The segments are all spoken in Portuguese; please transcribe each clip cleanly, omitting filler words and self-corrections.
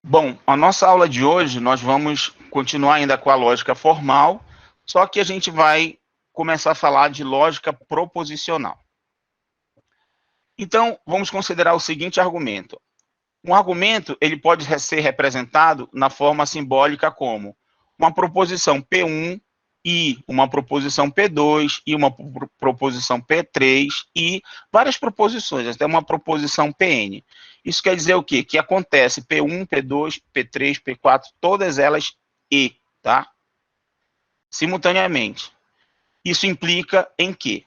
Bom, a nossa aula de hoje, nós vamos continuar ainda com a lógica formal, só que a gente vai começar a falar de lógica proposicional. Então, vamos considerar o seguinte argumento. Um argumento, ele pode ser representado na forma simbólica como uma proposição P1 e uma proposição P2 e uma proposição P3 e várias proposições, até uma proposição PN. Isso quer dizer o quê? Que acontece P1, P2, P3, P4, todas elas E, tá? Simultaneamente. Isso implica em quê?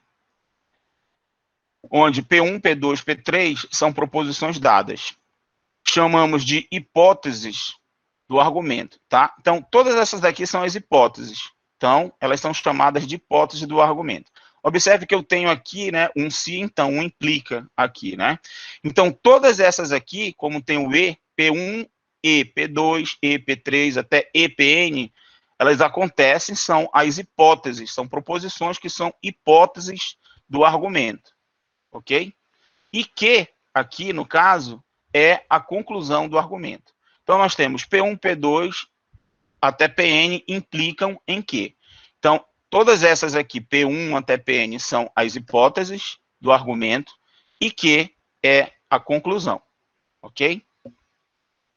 Onde P1, P2, P3 são proposições dadas. Chamamos de hipóteses do argumento, tá? Então, todas essas daqui são as hipóteses. Então, elas são chamadas de hipótese do argumento. Observe que eu tenho aqui, né, um se, então, um implica aqui, né? Então, todas essas aqui, como tem o E, P1, E, P2, E, P3, até EPN, elas acontecem, são as hipóteses, são proposições que são hipóteses do argumento, ok? E que, aqui, no caso, é a conclusão do argumento. Então, nós temos P1, P2 até Pn implicam em quê? Então, todas essas aqui, P1 até Pn, são as hipóteses do argumento e que é a conclusão, ok?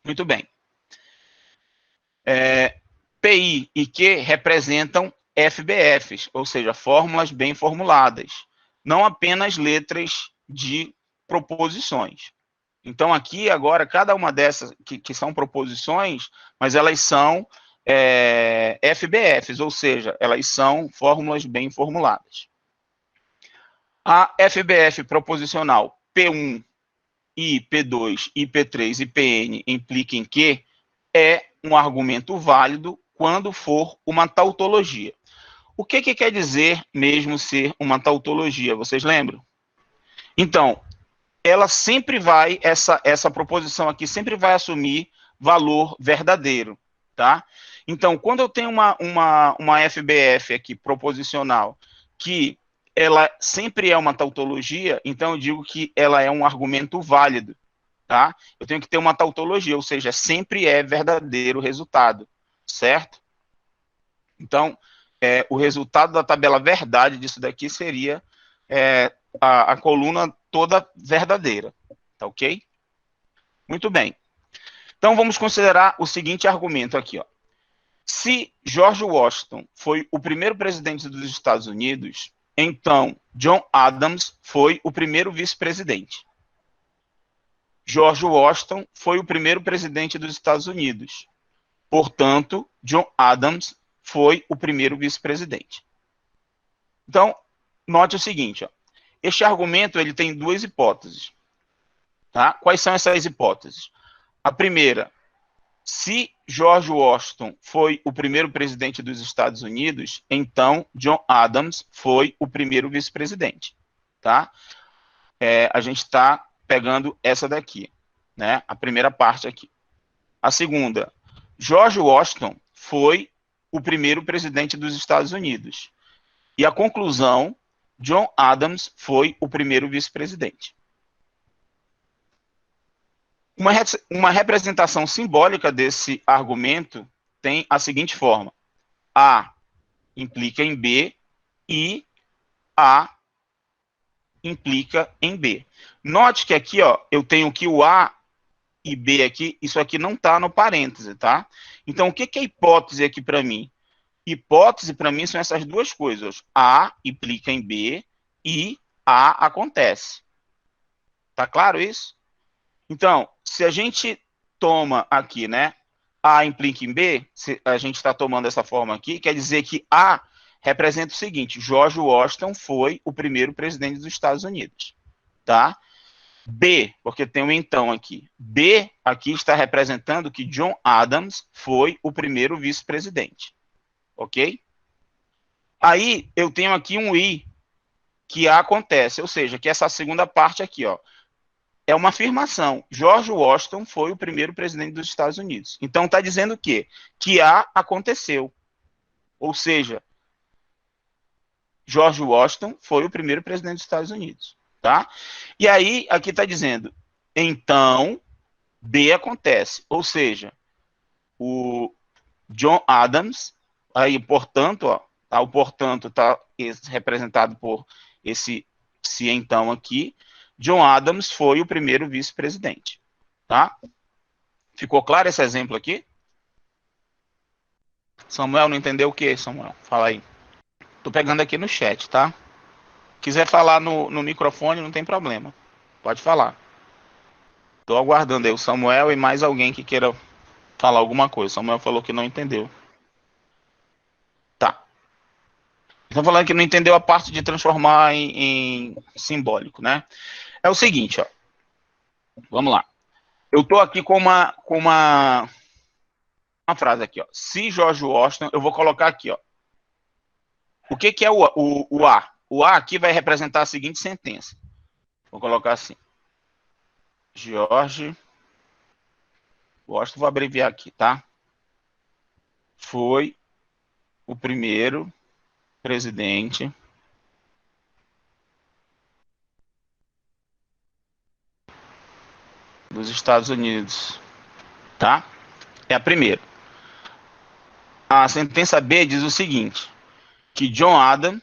Muito bem. PI e Q representam FBFs, ou seja, fórmulas bem formuladas, não apenas letras de proposições. Então, aqui, agora, cada uma dessas que são proposições, mas elas são FBFs, ou seja, elas são fórmulas bem formuladas. A FBF proposicional P1, I, P2, IP3 e PN implica em que é um argumento válido quando for uma tautologia. O que quer dizer mesmo ser uma tautologia? Vocês lembram? Então, ela sempre vai, essa proposição aqui sempre vai assumir valor verdadeiro, tá? Então, quando eu tenho uma FBF aqui, proposicional, que ela sempre é uma tautologia, então eu digo que ela é um argumento válido, tá? Eu tenho que ter uma tautologia, ou seja, sempre é verdadeiro o resultado, certo? Então, o resultado da tabela verdade disso daqui seria a coluna toda verdadeira, tá ok? Muito bem. Então, vamos considerar o seguinte argumento aqui, ó. Se George Washington foi o primeiro presidente dos Estados Unidos, então John Adams foi o primeiro vice-presidente. George Washington foi o primeiro presidente dos Estados Unidos. Portanto, John Adams foi o primeiro vice-presidente. Então, note o seguinte, ó. Este argumento ele tem duas hipóteses. Tá? Quais são essas hipóteses? A primeira, se George Washington foi o primeiro presidente dos Estados Unidos, então John Adams foi o primeiro vice-presidente. Tá? A gente está pegando essa daqui, né? A primeira parte aqui. A segunda, George Washington foi o primeiro presidente dos Estados Unidos. E a conclusão, John Adams foi o primeiro vice-presidente. Uma representação simbólica desse argumento tem a seguinte forma. A implica em B e A implica em B. Note que aqui, ó, eu tenho que o A e B aqui, isso aqui não está no parêntese, tá? Então, o que é hipótese aqui para mim? Hipótese, para mim, são essas duas coisas. A implica em B e A acontece. Tá claro isso? Então, se a gente toma aqui, né, A implica em B, se a gente está tomando essa forma aqui, quer dizer que A representa o seguinte, George Washington foi o primeiro presidente dos Estados Unidos, tá? B, porque tem um então aqui. B aqui está representando que John Adams foi o primeiro vice-presidente, ok? Aí eu tenho aqui um I, que A acontece, ou seja, que essa segunda parte aqui, ó, é uma afirmação. George Washington foi o primeiro presidente dos Estados Unidos. Então está dizendo o quê? Que A aconteceu. Ou seja, George Washington foi o primeiro presidente dos Estados Unidos. Tá? E aí, aqui está dizendo, então, B acontece. Ou seja, o John Adams, aí, portanto, ó, tá, o portanto está representado por esse se então aqui. John Adams foi o primeiro vice-presidente. Tá? Ficou claro esse exemplo aqui? Samuel, não entendeu o que, Samuel? Fala aí. Tô pegando aqui no chat, tá? Quiser falar no microfone, não tem problema. Pode falar. Tô aguardando aí o Samuel e mais alguém que queira falar alguma coisa. Samuel falou que não entendeu. Tá. Estão falando que não entendeu a parte de transformar em simbólico, né? É o seguinte, ó. Vamos lá. Eu tô aqui com uma frase aqui, ó. Se George Washington, eu vou colocar aqui, ó. O que é o A? O A aqui vai representar a seguinte sentença. Vou colocar assim. George Washington, vou abreviar aqui, tá? Foi o primeiro presidente dos Estados Unidos, tá? É a primeira. A sentença B diz o seguinte, que John Adams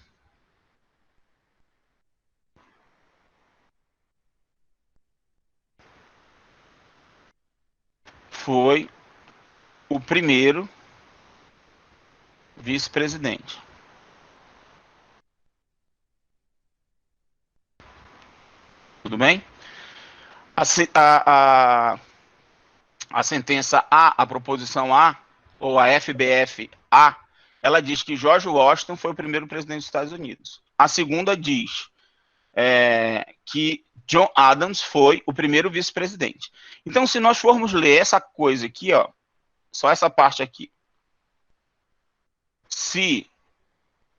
foi o primeiro vice-presidente. Tudo bem? A, a, a sentença A, a proposição A, ou a FBF A, ela diz que George Washington foi o primeiro presidente dos Estados Unidos. A segunda diz que John Adams foi o primeiro vice-presidente. Então, se nós formos ler essa coisa aqui, ó, só essa parte aqui. Se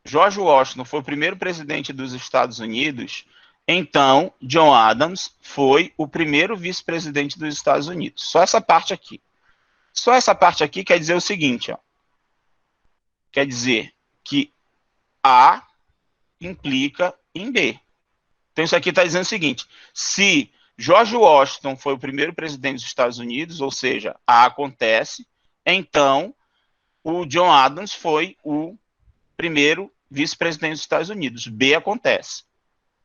George Washington foi o primeiro presidente dos Estados Unidos, então John Adams foi o primeiro vice-presidente dos Estados Unidos. Só essa parte aqui. Só essa parte aqui quer dizer o seguinte, ó. Quer dizer que A implica em B. Então isso aqui está dizendo o seguinte, se George Washington foi o primeiro presidente dos Estados Unidos, ou seja, A acontece, então o John Adams foi o primeiro vice-presidente dos Estados Unidos. B acontece,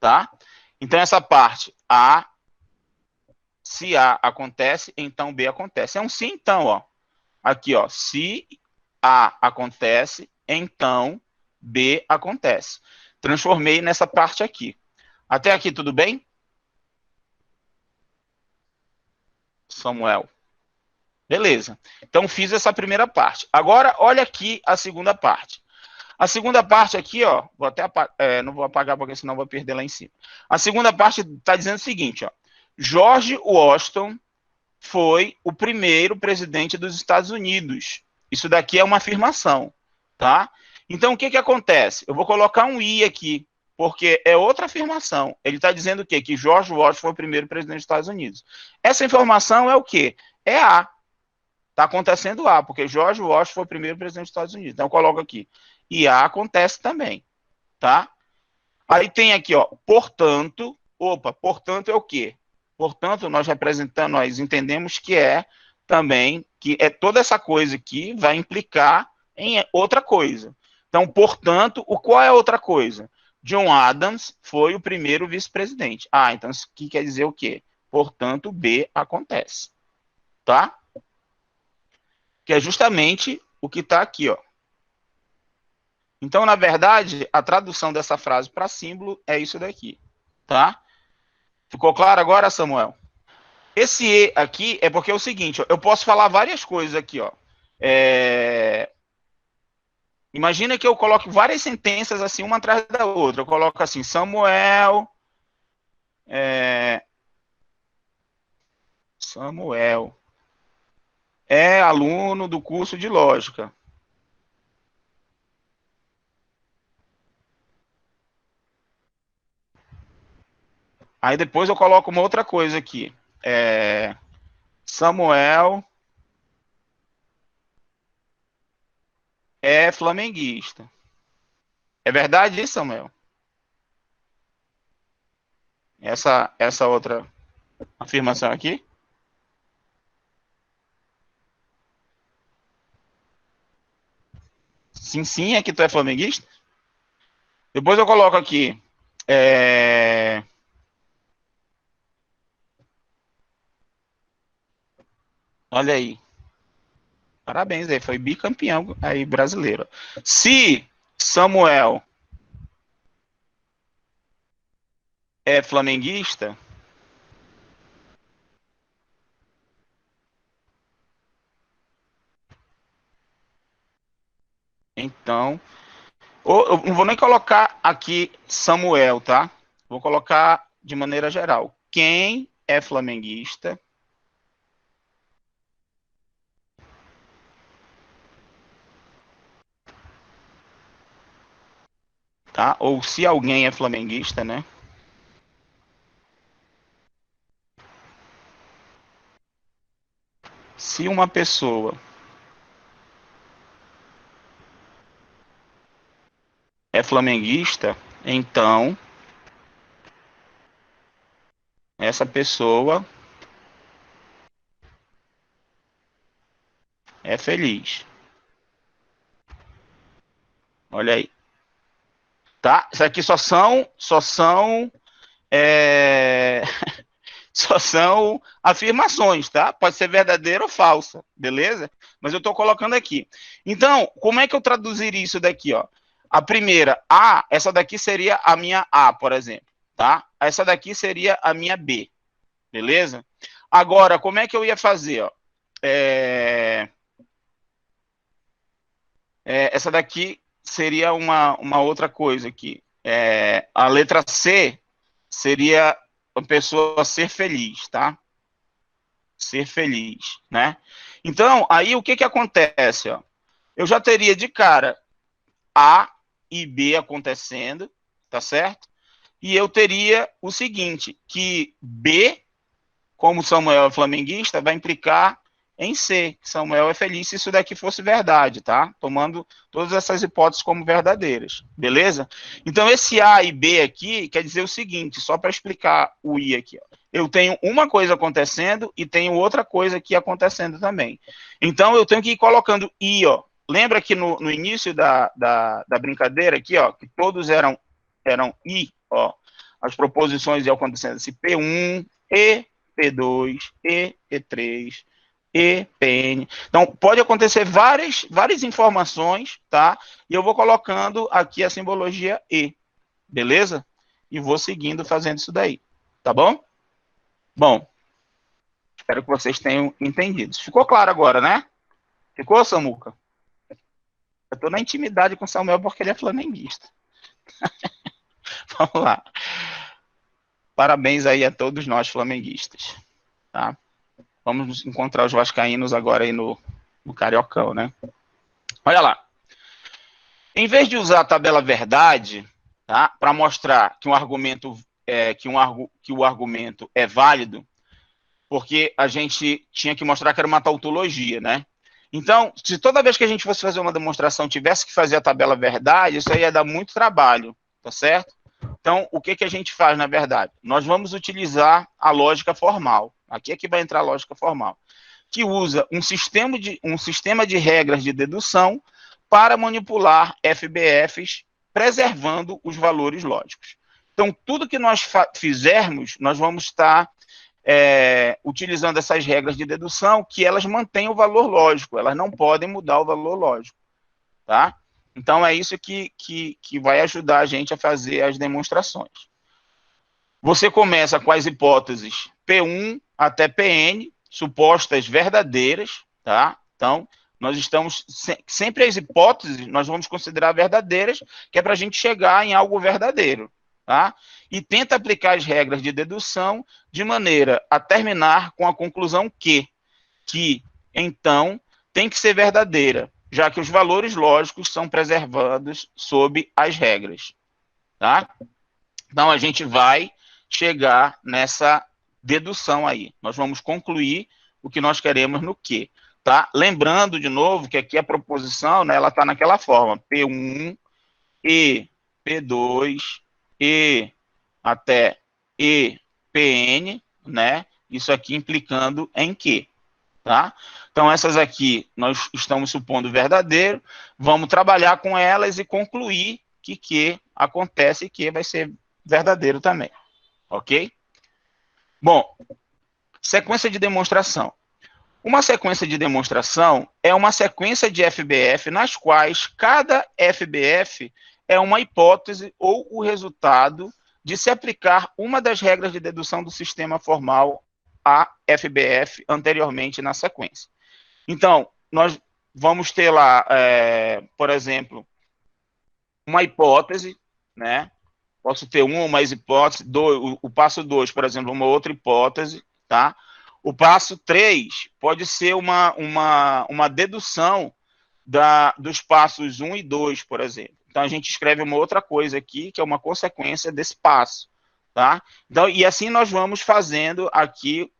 tá? Então essa parte A, se A acontece, então B acontece. É um sim, então, ó. Aqui, ó, se A acontece, então B acontece. Transformei nessa parte aqui. Até aqui tudo bem? Samuel. Beleza. Então fiz essa primeira parte. Agora olha aqui a segunda parte. A segunda parte aqui, ó, vou até não vou apagar porque senão vou perder lá em cima. A segunda parte está dizendo o seguinte, ó. George Washington foi o primeiro presidente dos Estados Unidos. Isso daqui é uma afirmação, tá? Então o que que acontece? Eu vou colocar um i aqui, porque é outra afirmação. Ele está dizendo o quê? Que George Washington foi o primeiro presidente dos Estados Unidos. Essa informação é o quê? É A. Está acontecendo A, porque George Washington foi o primeiro presidente dos Estados Unidos. Então eu coloco aqui. E A acontece também, tá? Aí tem aqui, ó, portanto, portanto é o quê? Portanto, nós representando, nós entendemos que é também, que é toda essa coisa aqui vai implicar em outra coisa. Então, portanto, qual é a outra coisa? John Adams foi o primeiro vice-presidente. Ah, então isso aqui quer dizer o quê? Portanto, B acontece, tá? Que é justamente o que está aqui, ó. Então, na verdade, a tradução dessa frase para símbolo é isso daqui, tá? Ficou claro agora, Samuel? Esse E aqui é porque é o seguinte, ó, eu posso falar várias coisas aqui, ó. Imagina que eu coloque várias sentenças assim, uma atrás da outra. Eu coloco assim, Samuel é aluno do curso de lógica. Aí depois eu coloco uma outra coisa aqui. Samuel é flamenguista. É verdade isso, Samuel? Essa outra afirmação aqui? Sim, sim, é que tu é flamenguista? Depois eu coloco aqui. Olha aí. Parabéns aí, foi bicampeão aí brasileiro. Se Samuel é flamenguista, então. Eu não vou nem colocar aqui Samuel, tá? Vou colocar de maneira geral. Quem é flamenguista, tá? Ou se alguém é flamenguista, né? Se uma pessoa é flamenguista, então essa pessoa é feliz. Olha aí, tá? Isso aqui só são é, só são afirmações, tá? Pode ser verdadeira ou falsa, beleza? Mas eu estou colocando aqui. Então, como é que eu traduziria isso daqui, ó? A primeira, A, essa daqui seria a minha A, por exemplo, tá? Essa daqui seria a minha B, beleza? Agora, como é que eu ia fazer, ó? Essa daqui seria uma outra coisa aqui. A letra C seria a pessoa ser feliz, tá? Ser feliz, né? Então, aí o que que acontece, ó? Eu já teria de cara A e B acontecendo, tá certo? E eu teria o seguinte, que B, como Samuel é flamenguista, vai implicar em C, que Samuel é feliz se isso daqui fosse verdade, tá? Tomando todas essas hipóteses como verdadeiras, beleza? Então, esse A e B aqui quer dizer o seguinte, só para explicar o I aqui, ó. Eu tenho uma coisa acontecendo e tenho outra coisa aqui acontecendo também. Então, eu tenho que ir colocando I, ó. Lembra que no início da brincadeira aqui, ó, que todos eram I, ó, as proposições iam acontecendo, esse P1, E, P2, E, P3, E, PN. Então, pode acontecer várias informações, tá? E eu vou colocando aqui a simbologia E, beleza? E vou seguindo fazendo isso daí, tá bom? Bom, espero que vocês tenham entendido. Ficou claro agora, né? Ficou, Samuca? Eu tô na intimidade com o Samuel porque ele é flamenguista. Vamos lá. Parabéns aí a todos nós flamenguistas, tá? Vamos encontrar os vascaínos agora aí no Cariocão, né? Olha lá. Em vez de usar a tabela verdade, tá, para mostrar que um argumento que o argumento é válido, porque a gente tinha que mostrar que era uma tautologia, né? Então, se toda vez que a gente fosse fazer uma demonstração tivesse que fazer a tabela verdade, isso aí ia dar muito trabalho, tá certo? Então, o que que a gente faz, na verdade? Nós vamos utilizar a lógica formal. Aqui é que vai entrar a lógica formal, que usa um sistema de regras de dedução para manipular FBFs, preservando os valores lógicos. Então, tudo que nós fizermos, nós vamos estar utilizando essas regras de dedução, que elas mantêm o valor lógico, elas não podem mudar o valor lógico, tá? Então, é isso que vai ajudar a gente a fazer as demonstrações. Você começa com as hipóteses P1 até PN, supostas verdadeiras, tá? Então, nós estamos sempre as hipóteses, nós vamos considerar verdadeiras, que é para a gente chegar em algo verdadeiro, tá? E tenta aplicar as regras de dedução de maneira a terminar com a conclusão que então tem que ser verdadeira, já que os valores lógicos são preservados sob as regras, tá? Então a gente vai chegar nessa dedução aí. Nós vamos concluir o que nós queremos no que, tá? Lembrando de novo que aqui a proposição, né, ela está naquela forma, P1, E, P2, E até E, PN, né? Isso aqui implicando em que, tá? Então, essas aqui nós estamos supondo verdadeiro, vamos trabalhar com elas e concluir que Q acontece e que vai ser verdadeiro também, ok? Bom, sequência de demonstração. Uma sequência de demonstração é uma sequência de FBF nas quais cada FBF é uma hipótese ou o resultado de se aplicar uma das regras de dedução do sistema formal a FBF anteriormente na sequência. Então, nós vamos ter lá, por exemplo, uma hipótese, né? Posso ter uma ou mais hipóteses, o passo 2, por exemplo, uma outra hipótese, tá? O passo 3 pode ser uma dedução dos passos 1 e 2, por exemplo. Então, a gente escreve uma outra coisa aqui, que é uma consequência desse passo, tá? Então, e assim nós vamos fazendo aqui,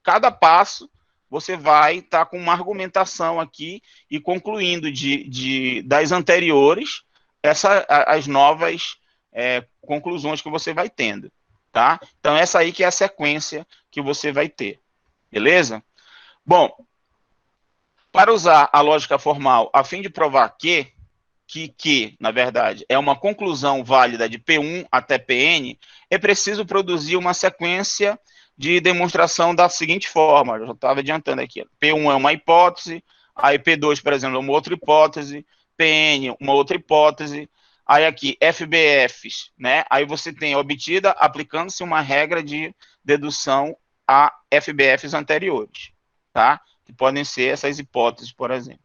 cada passo, você vai estar com uma argumentação aqui e concluindo das anteriores, as novas conclusões que você vai tendo, tá? Então, essa aí que é a sequência que você vai ter, beleza? Bom, para usar a lógica formal a fim de provar que, na verdade, é uma conclusão válida de P1 até Pn, é preciso produzir uma sequência de demonstração da seguinte forma, eu já estava adiantando aqui, P1 é uma hipótese, aí P2, por exemplo, é uma outra hipótese, Pn, uma outra hipótese, aí aqui, FBFs, né? Aí você tem obtida aplicando-se uma regra de dedução a FBFs anteriores, tá? Que podem ser essas hipóteses, por exemplo.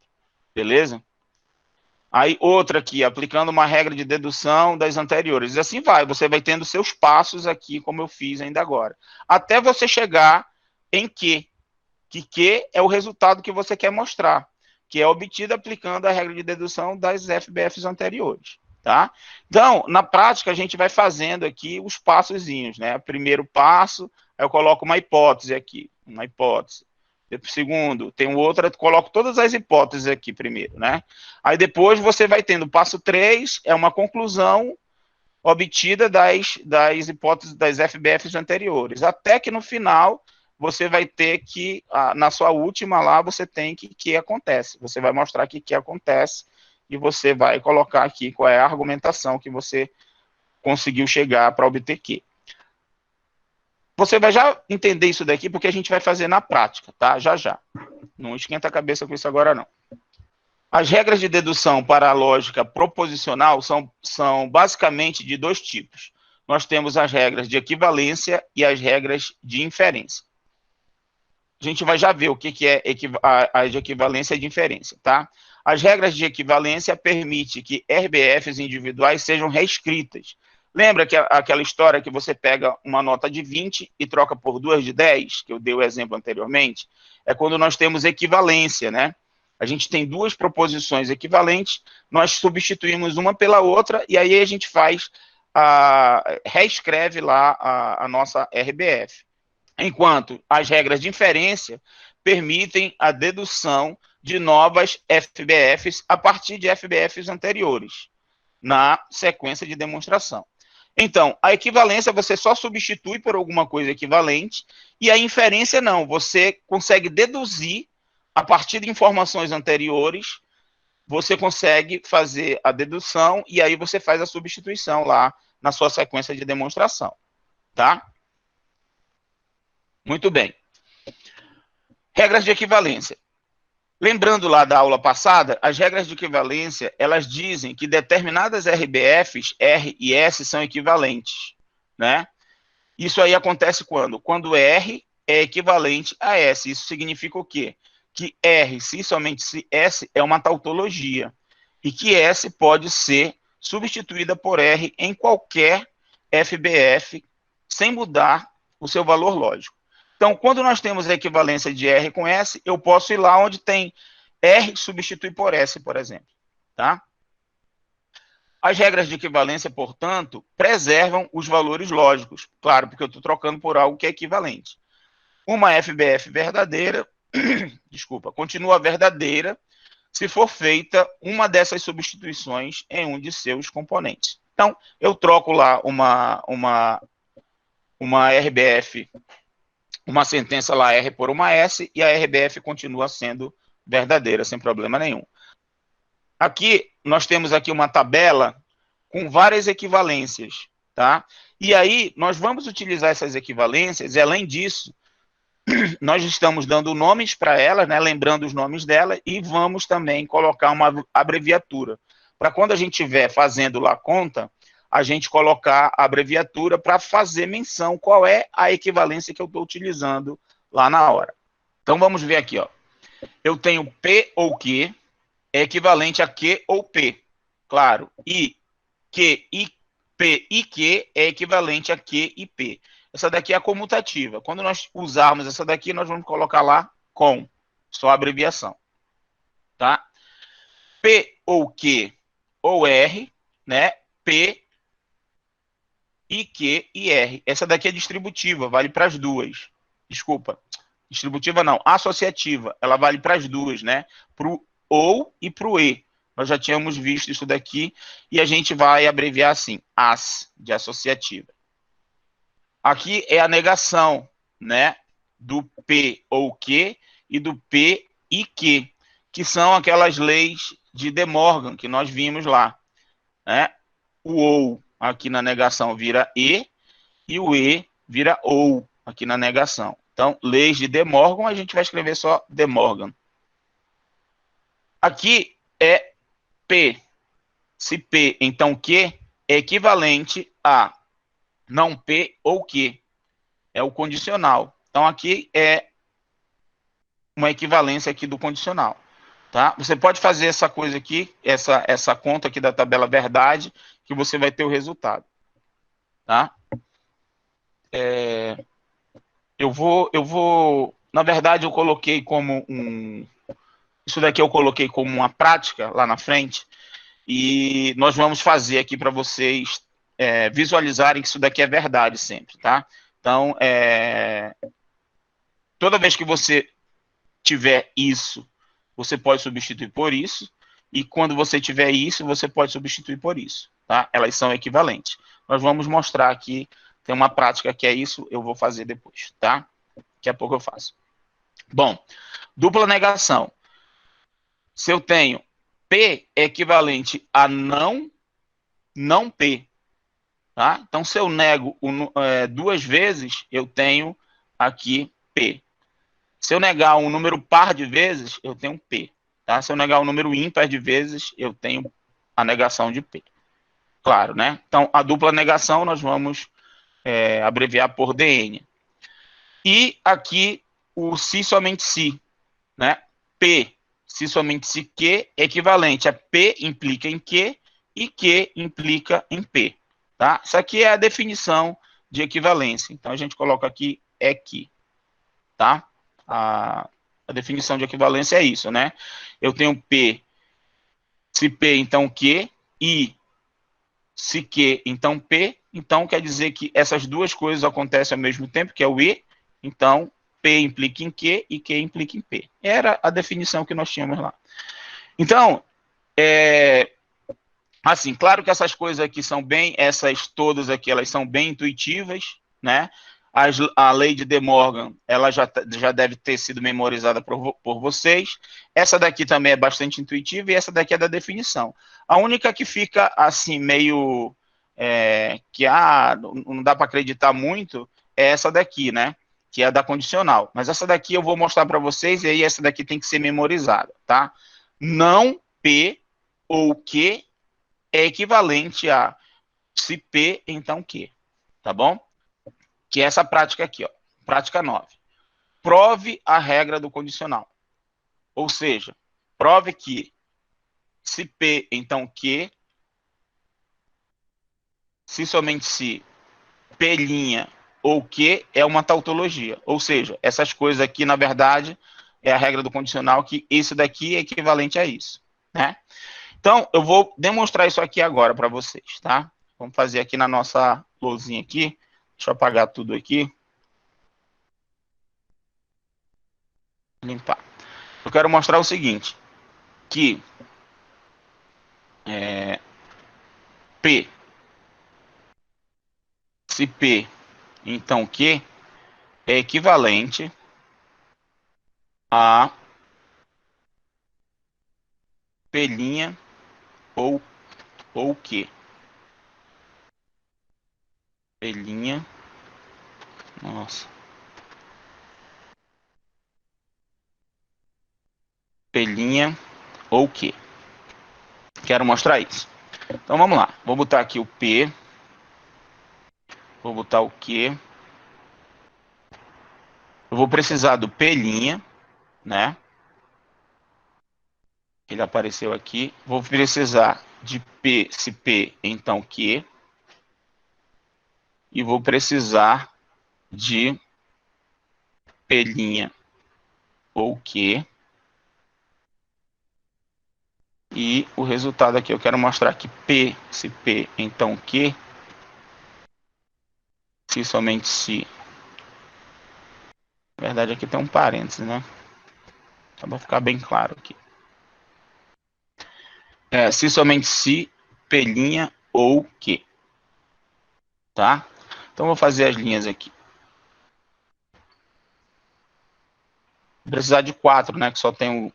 Beleza? Aí outra aqui, aplicando uma regra de dedução das anteriores. E assim vai, você vai tendo seus passos aqui, como eu fiz ainda agora. Até você chegar em Q, que Q é o resultado que você quer mostrar, que é obtido aplicando a regra de dedução das FBFs anteriores, tá? Então, na prática, a gente vai fazendo aqui os passozinhos, né? Primeiro passo, eu coloco uma hipótese aqui, uma hipótese. Segundo, tem outra, coloco todas as hipóteses aqui primeiro, né? Aí depois você vai tendo o passo 3, é uma conclusão obtida das hipóteses das FBFs anteriores, até que no final você vai ter que, na sua última lá, você tem que acontece. Você vai mostrar que acontece e você vai colocar aqui qual é a argumentação que você conseguiu chegar para obter que. Você vai já entender isso daqui, porque a gente vai fazer na prática, tá? Já, já. Não esquenta a cabeça com isso agora, não. As regras de dedução para a lógica proposicional são basicamente de dois tipos. Nós temos as regras de equivalência e as regras de inferência. A gente vai já ver o que é a de equivalência e de inferência, tá? As regras de equivalência permitem que RBFs individuais sejam reescritas. Lembra que aquela história que você pega uma nota de 20 e troca por 2 de 10, que eu dei o exemplo anteriormente? É quando nós temos equivalência, né? A gente tem duas proposições equivalentes, nós substituímos uma pela outra e aí a gente reescreve lá a nossa RBF. Enquanto as regras de inferência permitem a dedução de novas FBFs a partir de FBFs anteriores, na sequência de demonstração. Então, a equivalência você só substitui por alguma coisa equivalente, e a inferência não, você consegue deduzir, a partir de informações anteriores, você consegue fazer a dedução, e aí você faz a substituição lá na sua sequência de demonstração, tá? Muito bem. Regras de equivalência. Lembrando lá da aula passada, as regras de equivalência, elas dizem que determinadas RBFs, R e S, são equivalentes, né? Isso aí acontece quando? Quando R é equivalente a S. Isso significa o quê? Que R, se somente se S, é uma tautologia. E que S pode ser substituída por R em qualquer FBF, sem mudar o seu valor lógico. Então, quando nós temos a equivalência de R com S, eu posso ir lá onde tem R substituir por S, por exemplo, tá? As regras de equivalência, portanto, preservam os valores lógicos, claro, porque eu estou trocando por algo que é equivalente. Uma FBF verdadeira, desculpa, continua verdadeira se for feita uma dessas substituições em um de seus componentes. Então, eu troco lá uma RBF uma sentença lá R por uma S e a RBF continua sendo verdadeira, sem problema nenhum. Aqui, nós temos aqui uma tabela com várias equivalências, tá? E aí, nós vamos utilizar essas equivalências, e além disso, nós estamos dando nomes para elas, né, lembrando os nomes dela, e vamos também colocar uma abreviatura, para quando a gente estiver fazendo lá a conta, a gente colocar a abreviatura para fazer menção qual é a equivalência que eu estou utilizando lá na hora. Então, vamos ver aqui, ó. Eu tenho P ou Q, é equivalente a Q ou P, claro, e Q e P e Q é equivalente a Q e P. Essa daqui é a comutativa. Quando nós usarmos essa daqui, nós vamos colocar lá com, só a abreviação, tá? P ou Q ou R, né? P e Q e R. Essa daqui é distributiva, vale para as duas. Desculpa, distributiva não, associativa. Ela vale para as duas, né? Para o ou e para o e. Nós já tínhamos visto isso daqui e a gente vai abreviar assim, as, de associativa. Aqui é a negação, né, do P ou Q e do P e Q, que são aquelas leis de De Morgan que nós vimos lá, né? O ou aqui na negação vira e o e vira ou aqui na negação. Então, leis de De Morgan, a gente vai escrever só De Morgan. Aqui é P. Se P, então Q é equivalente a não P ou Q. É o condicional. Então, aqui é uma equivalência aqui do condicional. Tá? Você pode fazer essa coisa aqui, essa conta aqui da tabela verdade, que você vai ter o resultado. Tá? Na verdade, eu coloquei como isso daqui eu coloquei como uma prática lá na frente, e nós vamos fazer aqui para vocês visualizarem que isso daqui é verdade sempre, tá? Então, toda vez que você tiver isso, você pode substituir por isso, e quando você tiver isso, você pode substituir por isso, tá? Elas são equivalentes. Nós vamos mostrar aqui, tem uma prática que é isso, eu vou fazer depois, tá? Daqui a pouco eu faço. Bom, dupla negação. Se eu tenho P é equivalente a não P, tá? Então, se eu nego duas vezes, eu tenho aqui P. Se eu negar um número par de vezes, eu tenho P. Tá? Se eu negar um número ímpar de vezes, eu tenho a negação de P. Claro, né? Então, a dupla negação nós vamos abreviar por DN. E aqui o se somente se, né? P, se somente se Q, é equivalente a P implica em Q e Q implica em P. Tá? Isso aqui é a definição de equivalência. Então, a gente coloca aqui aqui. Tá? A definição de equivalência é isso, né? Eu tenho P, se P, então Q, e se Q, então P, então quer dizer que essas duas coisas acontecem ao mesmo tempo, que é o E, então P implica em Q e Q implica em P. Era a definição que nós tínhamos lá. Então, assim, claro que essas coisas aqui são bem, essas todas aqui, elas são bem intuitivas, né? A lei de De Morgan, ela já deve ter sido memorizada por vocês. Essa daqui também é bastante intuitiva e essa daqui é da definição. A única que fica assim, meio não dá para acreditar muito, é essa daqui, né? Que é a da condicional. Mas essa daqui eu vou mostrar para vocês e aí essa daqui tem que ser memorizada, tá? Não P ou Q é equivalente a se P, então Q, tá bom? Que é essa prática aqui, ó, prática 9. Prove a regra do condicional. Ou seja, prove que se P, então Q, se somente se P' ou Q é uma tautologia. Ou seja, essas coisas aqui, na verdade, é a regra do condicional, que isso daqui é equivalente a isso, né? Então, eu vou demonstrar isso aqui agora para vocês, tá? Vamos fazer aqui na nossa lousinha aqui. Deixa eu apagar tudo aqui. Limpar. Eu quero mostrar o seguinte, que P, se P, então Q, é equivalente a P' ou Q. P', nossa. P' ou Q. Quero mostrar isso. Então vamos lá. Vou botar aqui o P. Vou botar o Q. Eu vou precisar do P', né? Ele apareceu aqui. Vou precisar de P, se P, então Q. E vou precisar de P' ou Q. E o resultado aqui eu quero mostrar que P, se P, então Q. Se somente se. Na verdade aqui tem um parênteses, né? Só para ficar bem claro aqui. Se somente se, P' ou Q. Tá? Então vou fazer as linhas aqui. Vou precisar de 4, né? Que só tenho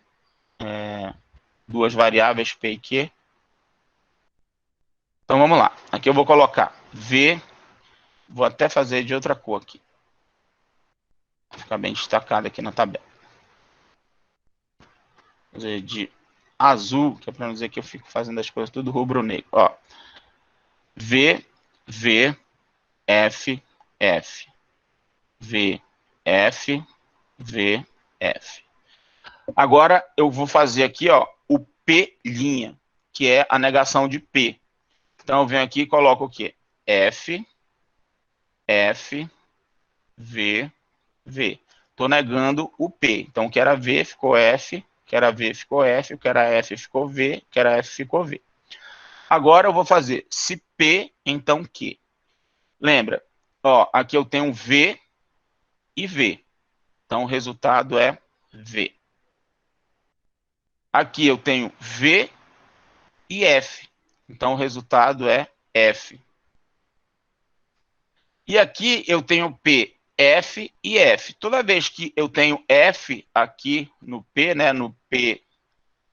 duas variáveis, P e Q. Então vamos lá. Aqui eu vou colocar V. Vou até fazer de outra cor aqui. Vai ficar bem destacado aqui na tabela. Vou fazer de azul, que é para não dizer que eu fico fazendo as coisas tudo rubro-negro. Ó. V, V, F, F. V, F, V, F. Agora eu vou fazer aqui, ó, o P', que é a negação de P. Então eu venho aqui e coloco o quê? F, F, V, V. Estou negando o P. Então o que era V ficou F, o que era V ficou F, o que era F ficou V, o que era F ficou V. Agora eu vou fazer se P, então Q. Lembra? Ó, aqui eu tenho V e V. Então o resultado é V. Aqui eu tenho V e F. Então o resultado é F. E aqui eu tenho P, F e F. Toda vez que eu tenho F aqui no P, né, no P,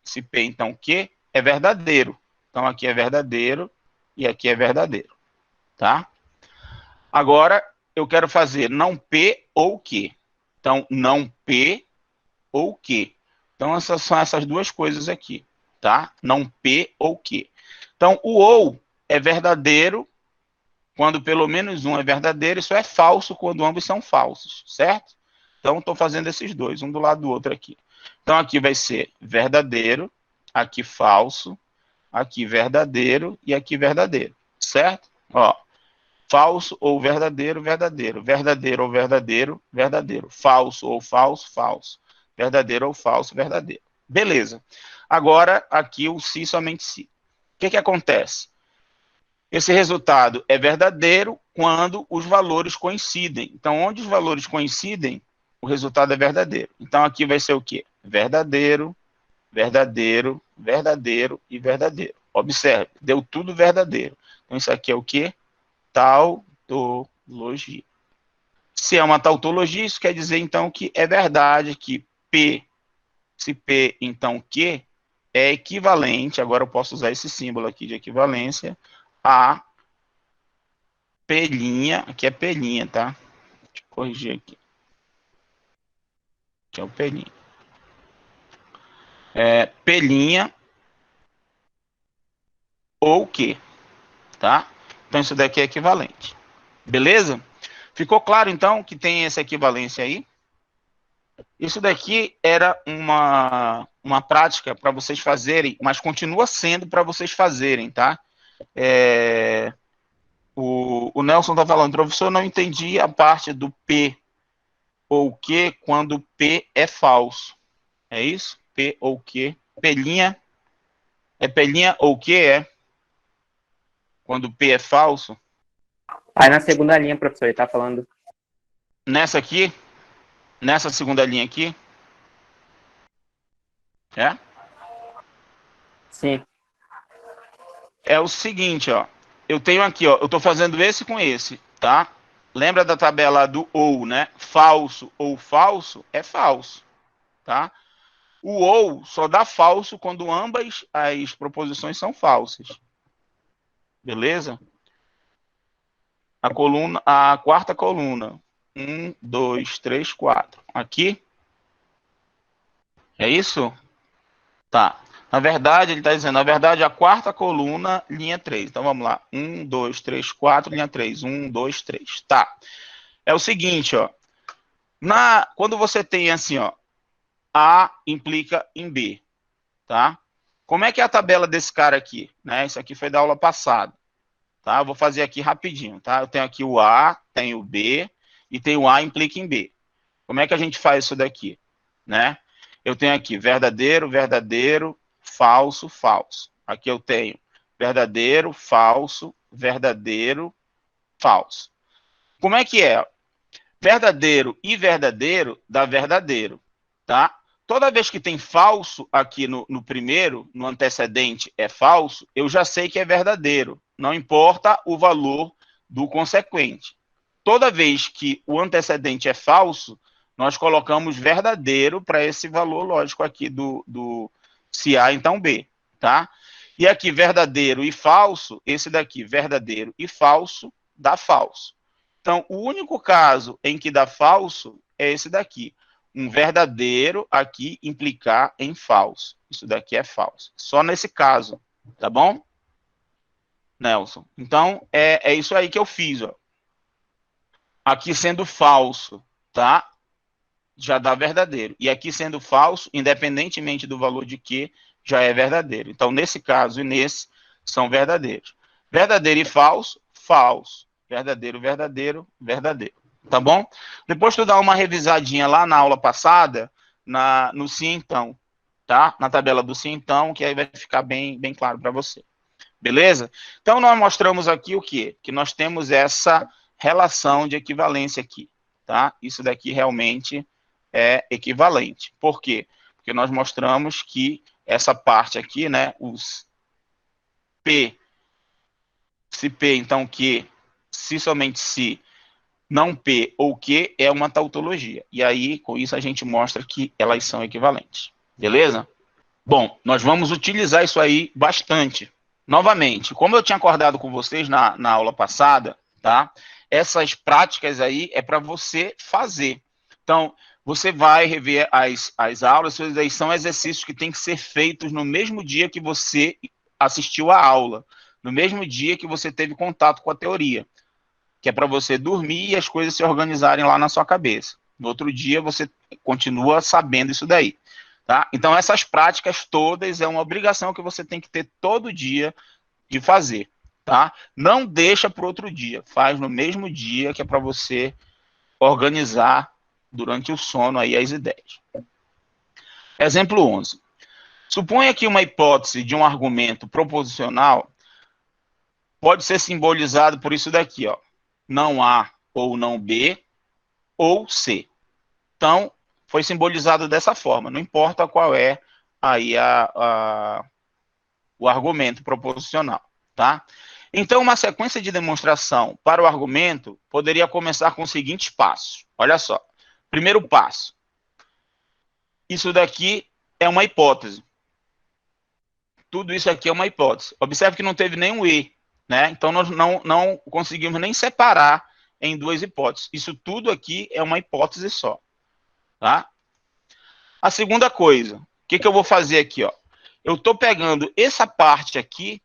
se P então Q, é verdadeiro. Então aqui é verdadeiro e aqui é verdadeiro, tá? Agora eu quero fazer não P ou Q. Então não P ou Q. Então essas são essas duas coisas aqui, tá? Não P ou Q. Então o ou é verdadeiro quando pelo menos um é verdadeiro, isso é falso quando ambos são falsos, certo? Então, estou fazendo esses dois, um do lado do outro aqui. Então, aqui vai ser verdadeiro, aqui falso, aqui verdadeiro e aqui verdadeiro, certo? Ó, falso ou verdadeiro, verdadeiro. Verdadeiro ou verdadeiro, verdadeiro. Falso ou falso, falso. Verdadeiro ou falso, verdadeiro. Beleza. Agora, aqui o se, somente se. O que acontece? Esse resultado é verdadeiro quando os valores coincidem. Então, onde os valores coincidem, o resultado é verdadeiro. Então, aqui vai ser o quê? Verdadeiro, verdadeiro, verdadeiro e verdadeiro. Observe, deu tudo verdadeiro. Então, isso aqui é o quê? Tautologia. Se é uma tautologia, isso quer dizer, então, que é verdade que P, se P, então Q, é equivalente, agora eu posso usar esse símbolo aqui de equivalência, a P', aqui é P', tá? Deixa eu corrigir aqui. Aqui é o P'. P' ou Q, tá? Então isso daqui é equivalente. Beleza? Ficou claro, então, que tem essa equivalência aí? Isso daqui era uma prática para vocês fazerem, mas continua sendo para vocês fazerem, tá? O Nelson está falando, professor, não entendi a parte do P ou Q quando P é falso. É isso? P ou Q. Pelinha. É pelinha ou Q é? Quando P é falso. Aí na segunda linha, professor, ele tá falando. Nessa aqui. Nessa segunda linha aqui. É? Sim. É o seguinte, ó. Eu tenho aqui, ó. Eu tô fazendo esse com esse, tá? lembra da tabela do ou, né? Falso ou falso é falso, tá? O ou só dá falso quando ambas as proposições são falsas. Beleza? A quarta coluna. 1, 2, 3, 4. Aqui. É isso? Tá. Na verdade, ele está dizendo, na verdade, a quarta coluna, linha 3. Então, vamos lá. 1, 2, 3, 4, linha 3. 1, 2, 3. Tá. É o seguinte, ó. Quando você tem assim, ó, A implica em B, tá? Como é que é a tabela desse cara aqui? Né? Isso aqui foi da aula passada, tá? Eu vou fazer aqui rapidinho, tá? Eu tenho aqui o A, tenho o B, e tenho o A implica em B. Como é que a gente faz isso daqui? Né? Eu tenho aqui verdadeiro, verdadeiro, falso, falso. Aqui eu tenho verdadeiro, falso, verdadeiro, falso. Como é que é? Verdadeiro e verdadeiro dá verdadeiro, tá? Toda vez que tem falso aqui no primeiro, no antecedente é falso, eu já sei que é verdadeiro. Não importa o valor do consequente. Toda vez que o antecedente é falso, nós colocamos verdadeiro para esse valor lógico aqui do se A, então B, tá? E aqui, verdadeiro e falso, esse daqui, verdadeiro e falso, dá falso. Então, o único caso em que dá falso é esse daqui. Um verdadeiro aqui implicar em falso. Isso daqui é falso. Só nesse caso, tá bom? Nelson. Então, é isso aí que eu fiz, ó. Aqui sendo falso, tá? Já dá verdadeiro. E aqui sendo falso, independentemente do valor de que, já é verdadeiro. Então, nesse caso e nesse, são verdadeiros. Verdadeiro e falso, falso. Verdadeiro, verdadeiro, verdadeiro. Tá bom? Depois tu dá uma revisadinha lá na aula passada, no sim então, tá? Na tabela do sim então, que aí vai ficar bem claro para você. Beleza? Então, nós mostramos aqui o quê? Que nós temos essa relação de equivalência aqui, tá? Isso daqui realmente é equivalente. Por quê? Porque nós mostramos que essa parte aqui, né, os P, se P, então Q, se somente se, não P ou Q, é uma tautologia. E aí, com isso, a gente mostra que elas são equivalentes. Beleza? Bom, nós vamos utilizar isso aí bastante. Novamente, como eu tinha acordado com vocês na aula passada, tá? Essas práticas aí é para você fazer. Então, você vai rever as aulas, são exercícios que têm que ser feitos no mesmo dia que você assistiu a aula, no mesmo dia que você teve contato com a teoria, que é para você dormir e as coisas se organizarem lá na sua cabeça. No outro dia, você continua sabendo isso daí. Tá? Então, essas práticas todas é uma obrigação que você tem que ter todo dia de fazer. Tá? Não deixa para outro dia, faz no mesmo dia, que é para você organizar durante o sono aí as ideias. Exemplo 11. Suponha que uma hipótese de um argumento proposicional pode ser simbolizado por isso daqui, ó. Não A ou não B ou C. Então, foi simbolizado dessa forma, não importa qual é aí o argumento proposicional, tá? Então, uma sequência de demonstração para o argumento poderia começar com os seguintes passos. Olha só. Primeiro passo. Isso daqui é uma hipótese. Tudo isso aqui é uma hipótese. Observe que não teve nenhum E, né? Então, nós não conseguimos nem separar em duas hipóteses. Isso tudo aqui é uma hipótese só, tá? A segunda coisa, o que eu vou fazer aqui, ó? Eu estou pegando essa parte aqui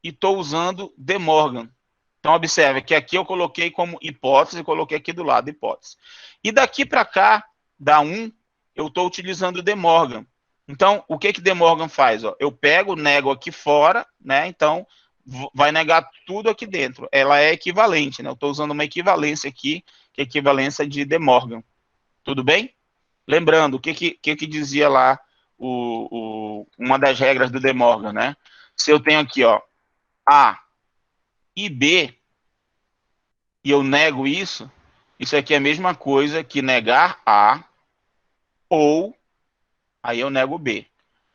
e estou usando De Morgan. Então, observe que aqui eu coloquei como hipótese, coloquei aqui do lado hipótese. E daqui para cá, da 1, eu estou utilizando De Morgan. Então, o que De Morgan faz? Ó? Eu pego, nego aqui fora, né? Então, vai negar tudo aqui dentro. Ela é equivalente, né? Eu estou usando uma equivalência aqui, que é equivalência de De Morgan. Tudo bem? Lembrando, o que dizia lá uma das regras do De Morgan, né? Se eu tenho aqui, ó, A e B, e eu nego isso aqui é a mesma coisa que negar A ou, aí eu nego B.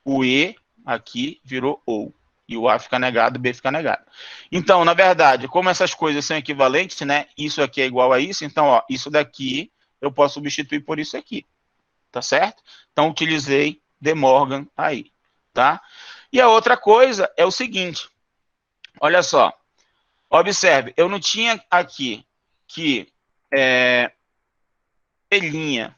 O E aqui virou ou. E o A fica negado, o B fica negado. Então, na verdade, como essas coisas são equivalentes, né? Isso aqui é igual a isso, então, ó, isso daqui eu posso substituir por isso aqui. Tá certo? Então, utilizei De Morgan aí, tá? E a outra coisa é o seguinte, olha só, observe, eu não tinha aqui que P'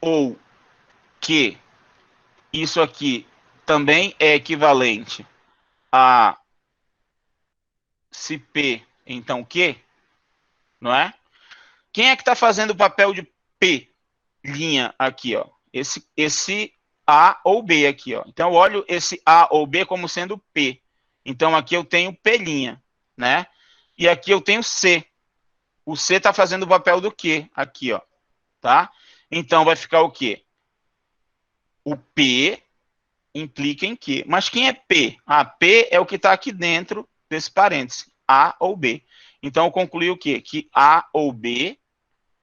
ou que isso aqui também é equivalente a se P, então Q, não é? Quem é que está fazendo o papel de P' aqui, ó? Esse A ou B aqui, ó. Então, eu olho esse A ou B como sendo P. Então, aqui eu tenho P', né? E aqui eu tenho C. O C está fazendo o papel do Q aqui, ó. Tá? Então, vai ficar o quê? O P implica em Q. Mas quem é P? Ah, P é o que está aqui dentro desse parêntese. A ou B. Então, eu concluí o quê? Que A ou B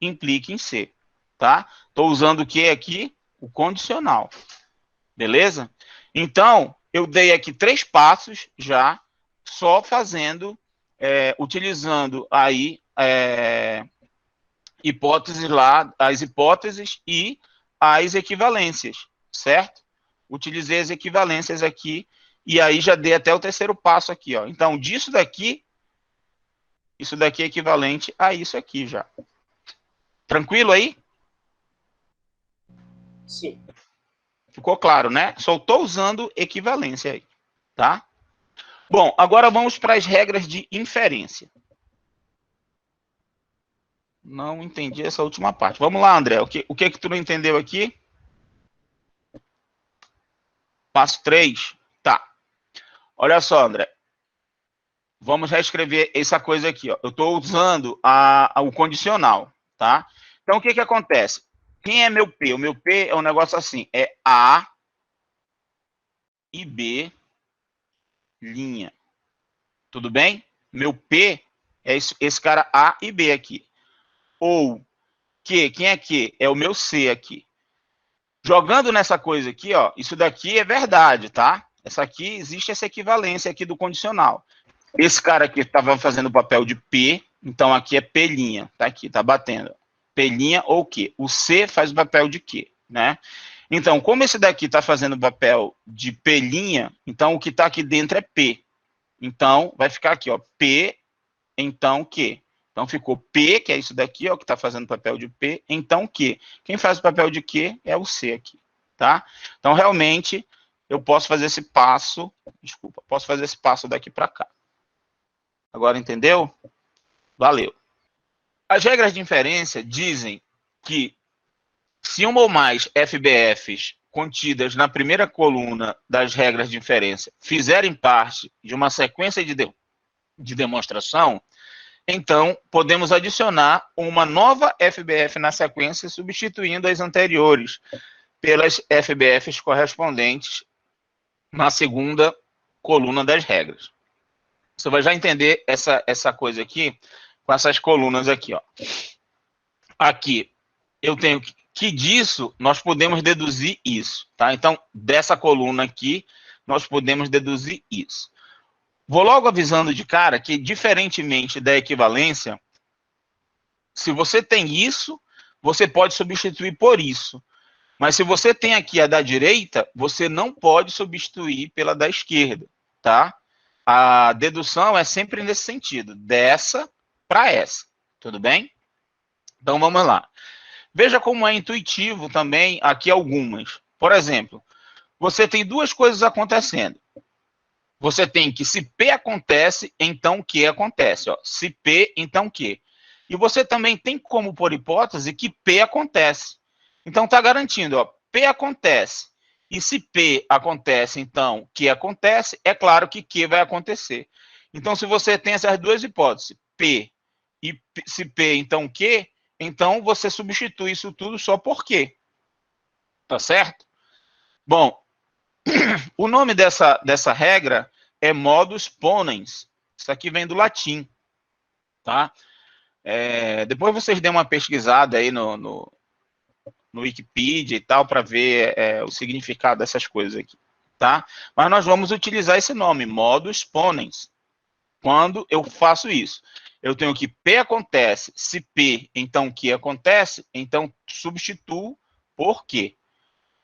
implica em C. Tá? Estou usando o que aqui? O condicional. Beleza? Então, eu dei aqui 3 passos já, só fazendo, utilizando aí hipóteses lá, as hipóteses e as equivalências, certo? Utilizei as equivalências aqui e aí já dei até o 3º passo aqui, ó. Então, disso daqui, isso daqui é equivalente a isso aqui já. Tranquilo aí? Sim. Ficou claro, né? Só estou usando equivalência aí, tá? Bom, agora vamos para as regras de inferência. Não entendi essa última parte. Vamos lá, André. O que tu não entendeu aqui? Passo 3. Tá. Olha só, André. Vamos reescrever essa coisa aqui, ó. Eu estou usando o condicional, tá? Então, o que acontece? Quem é meu P? O meu P é um negócio assim, é A e B linha. Tudo bem? Meu P é esse cara A e B aqui. Ou Q, quem é Q? É o meu C aqui. Jogando nessa coisa aqui, ó, isso daqui é verdade, tá? Essa aqui, existe essa equivalência aqui do condicional. Esse cara aqui estava fazendo o papel de P, então aqui é P', tá aqui, tá batendo. P' ou Q. O C faz o papel de Q, né? Então, como esse daqui está fazendo o papel de P', então o que está aqui dentro é P. Então, vai ficar aqui, ó, P, então Q. Então, ficou P, que é isso daqui, ó, que está fazendo o papel de P, então Q. Quem faz o papel de Q é o C aqui, tá? Então, realmente, eu posso fazer esse passo, desculpa, posso fazer esse passo daqui para cá. Agora, entendeu? Valeu. As regras de inferência dizem que se uma ou mais FBFs contidas na primeira coluna das regras de inferência fizerem parte de uma sequência de demonstração, então podemos adicionar uma nova FBF na sequência, substituindo as anteriores pelas FBFs correspondentes na segunda coluna das regras. Você vai já entender essa coisa aqui com essas colunas aqui, ó. Aqui, eu tenho que disso, nós podemos deduzir isso, tá? Então, dessa coluna aqui, nós podemos deduzir isso. Vou logo avisando de cara que, diferentemente da equivalência, se você tem isso, você pode substituir por isso. Mas se você tem aqui a da direita, você não pode substituir pela da esquerda, tá? A dedução é sempre nesse sentido, dessa para essa, tudo bem? Então, vamos lá. Veja como é intuitivo também aqui algumas. Por exemplo, você tem 2 coisas acontecendo. Você tem que se P acontece, então Q acontece. Ó. Se P, então Q. E você também tem como, por hipótese, que P acontece. Então, está garantindo, ó, P acontece. E se P acontece, então Q acontece, é claro que Q vai acontecer. Então, se você tem essas 2 hipóteses, P e se P, então Q, então você substitui isso tudo só por Q. Tá certo? Bom, o nome dessa regra é modus ponens. Isso aqui vem do latim, tá? Depois vocês dêem uma pesquisada aí no Wikipedia e tal, para ver o significado dessas coisas aqui, tá? Mas nós vamos utilizar esse nome, modus ponens, quando eu faço isso. Eu tenho que P acontece, se P, então Q acontece, então substituo por Q.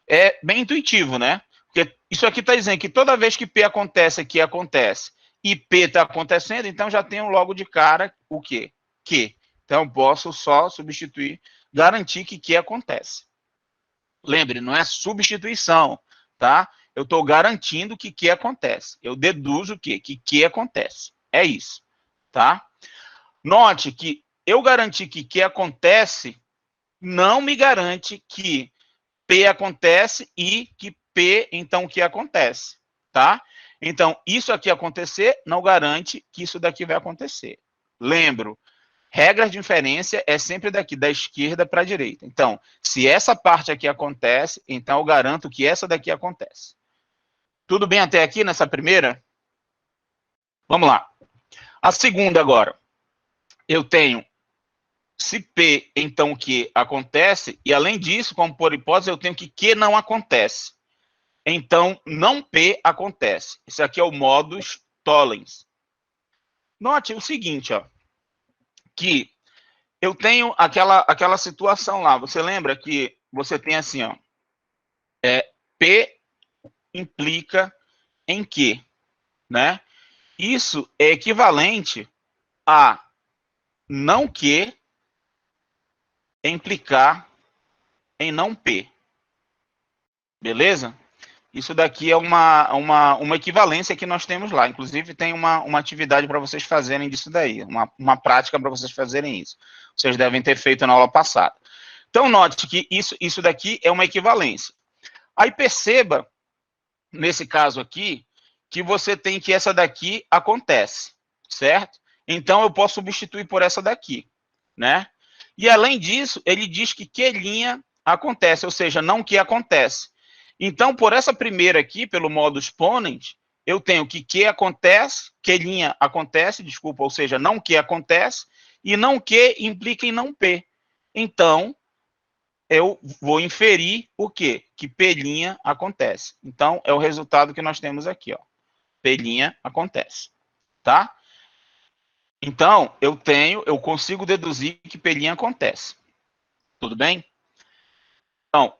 É bem intuitivo, né? Porque isso aqui está dizendo que toda vez que P acontece, Q acontece, e P está acontecendo, então já tenho logo de cara o quê? Q. Então, posso só substituir, garantir que Q acontece. Lembre, não é substituição, tá? Eu estou garantindo que Q acontece. Eu deduzo o quê? Que Q acontece. É isso, tá? Note que eu garantir que Q acontece não me garante que P acontece e que P, então, Q acontece, tá? Então, isso aqui acontecer não garante que isso daqui vai acontecer. Lembro, regras de inferência é sempre daqui, da esquerda para a direita. Então, se essa parte aqui acontece, então eu garanto que essa daqui acontece. Tudo bem até aqui nessa primeira? Vamos lá. A segunda agora. Eu tenho se P, então Q acontece, e além disso, como por hipótese, eu tenho que Q não acontece. Então, não P acontece. Esse aqui é o modus tollens. Note o seguinte, ó, que eu tenho aquela situação lá. Você lembra que você tem assim, ó, P implica em Q, né? Isso é equivalente a não Q implicar em não P. Beleza? Isso daqui é uma equivalência que nós temos lá. Inclusive, tem uma atividade para vocês fazerem disso daí, uma prática para vocês fazerem isso. Vocês devem ter feito na aula passada. Então, note que isso daqui é uma equivalência. Aí perceba, nesse caso aqui, que você tem que essa daqui acontece, certo? Então, eu posso substituir por essa daqui, né? E, além disso, ele diz que Q' acontece, ou seja, não que acontece. Então, por essa primeira aqui, pelo modus ponens, eu tenho que Q acontece, Q' acontece, desculpa, ou seja, não Q acontece, e não Q implica em não P. Então, eu vou inferir o quê? Que P' acontece. Então, é o resultado que nós temos aqui, ó. P' acontece, tá? Então, eu consigo deduzir que P' acontece. Tudo bem? Então,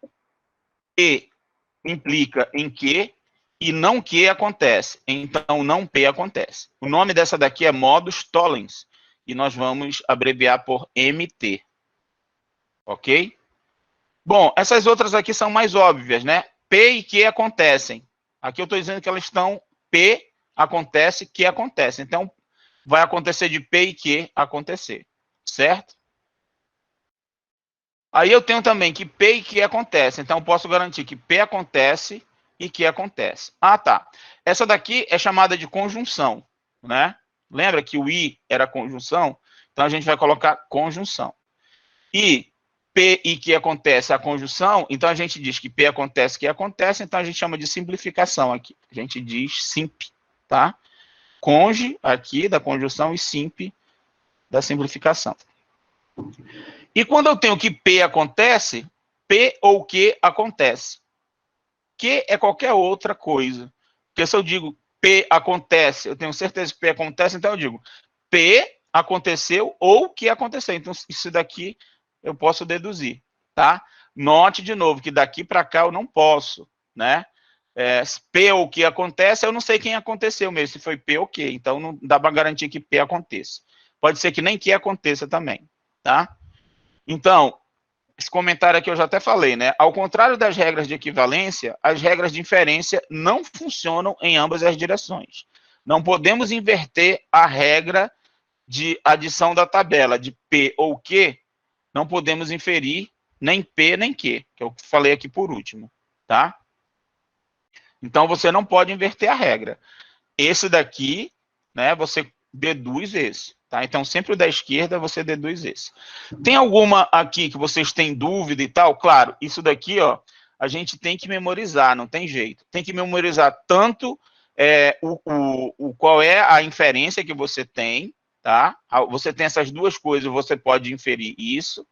P implica em Q e não Q acontece. Então, não P acontece. O nome dessa daqui é modus tollens e nós vamos abreviar por MT. Ok? Bom, essas outras aqui são mais óbvias, né? P e Q acontecem. Aqui eu estou dizendo que elas estão P acontece, Q acontece. Então, vai acontecer de P e Q acontecer. Certo? Aí eu tenho também que P e Q acontece. Então, eu posso garantir que P acontece e Q acontece. Ah, tá. Essa daqui é chamada de conjunção, né? Lembra que o I era conjunção? Então, a gente vai colocar conjunção. E P e Q acontece a conjunção, então a gente diz que P acontece, Q acontece, então a gente chama de simplificação aqui. A gente diz simp, tá? Conge aqui da conjunção e simp da simplificação. E quando eu tenho que P acontece, P ou Q acontece. Q é qualquer outra coisa. Porque se eu digo P acontece, eu tenho certeza que P acontece, então eu digo P aconteceu ou Q aconteceu. Então, isso daqui eu posso deduzir, tá? Note de novo que daqui para cá eu não posso, né? P ou Q acontece, eu não sei quem aconteceu mesmo, se foi P ou Q. Então, não dá para garantir que P aconteça. Pode ser que nem Q aconteça também, tá? Então, esse comentário aqui eu já até falei, né? Ao contrário das regras de equivalência, as regras de inferência não funcionam em ambas as direções. Não podemos inverter a regra de adição da tabela de P ou Q, não podemos inferir nem P nem Q, que eu falei aqui por último, tá? Então, você não pode inverter a regra. Esse daqui, né, você deduz esse. Tá? Então, sempre o da esquerda, você deduz esse. Tem alguma aqui que vocês têm dúvida e tal? Claro, isso daqui, ó, a gente tem que memorizar, não tem jeito. Tem que memorizar tanto qual é a inferência que você tem, tá? Você tem essas duas coisas, você pode inferir isso,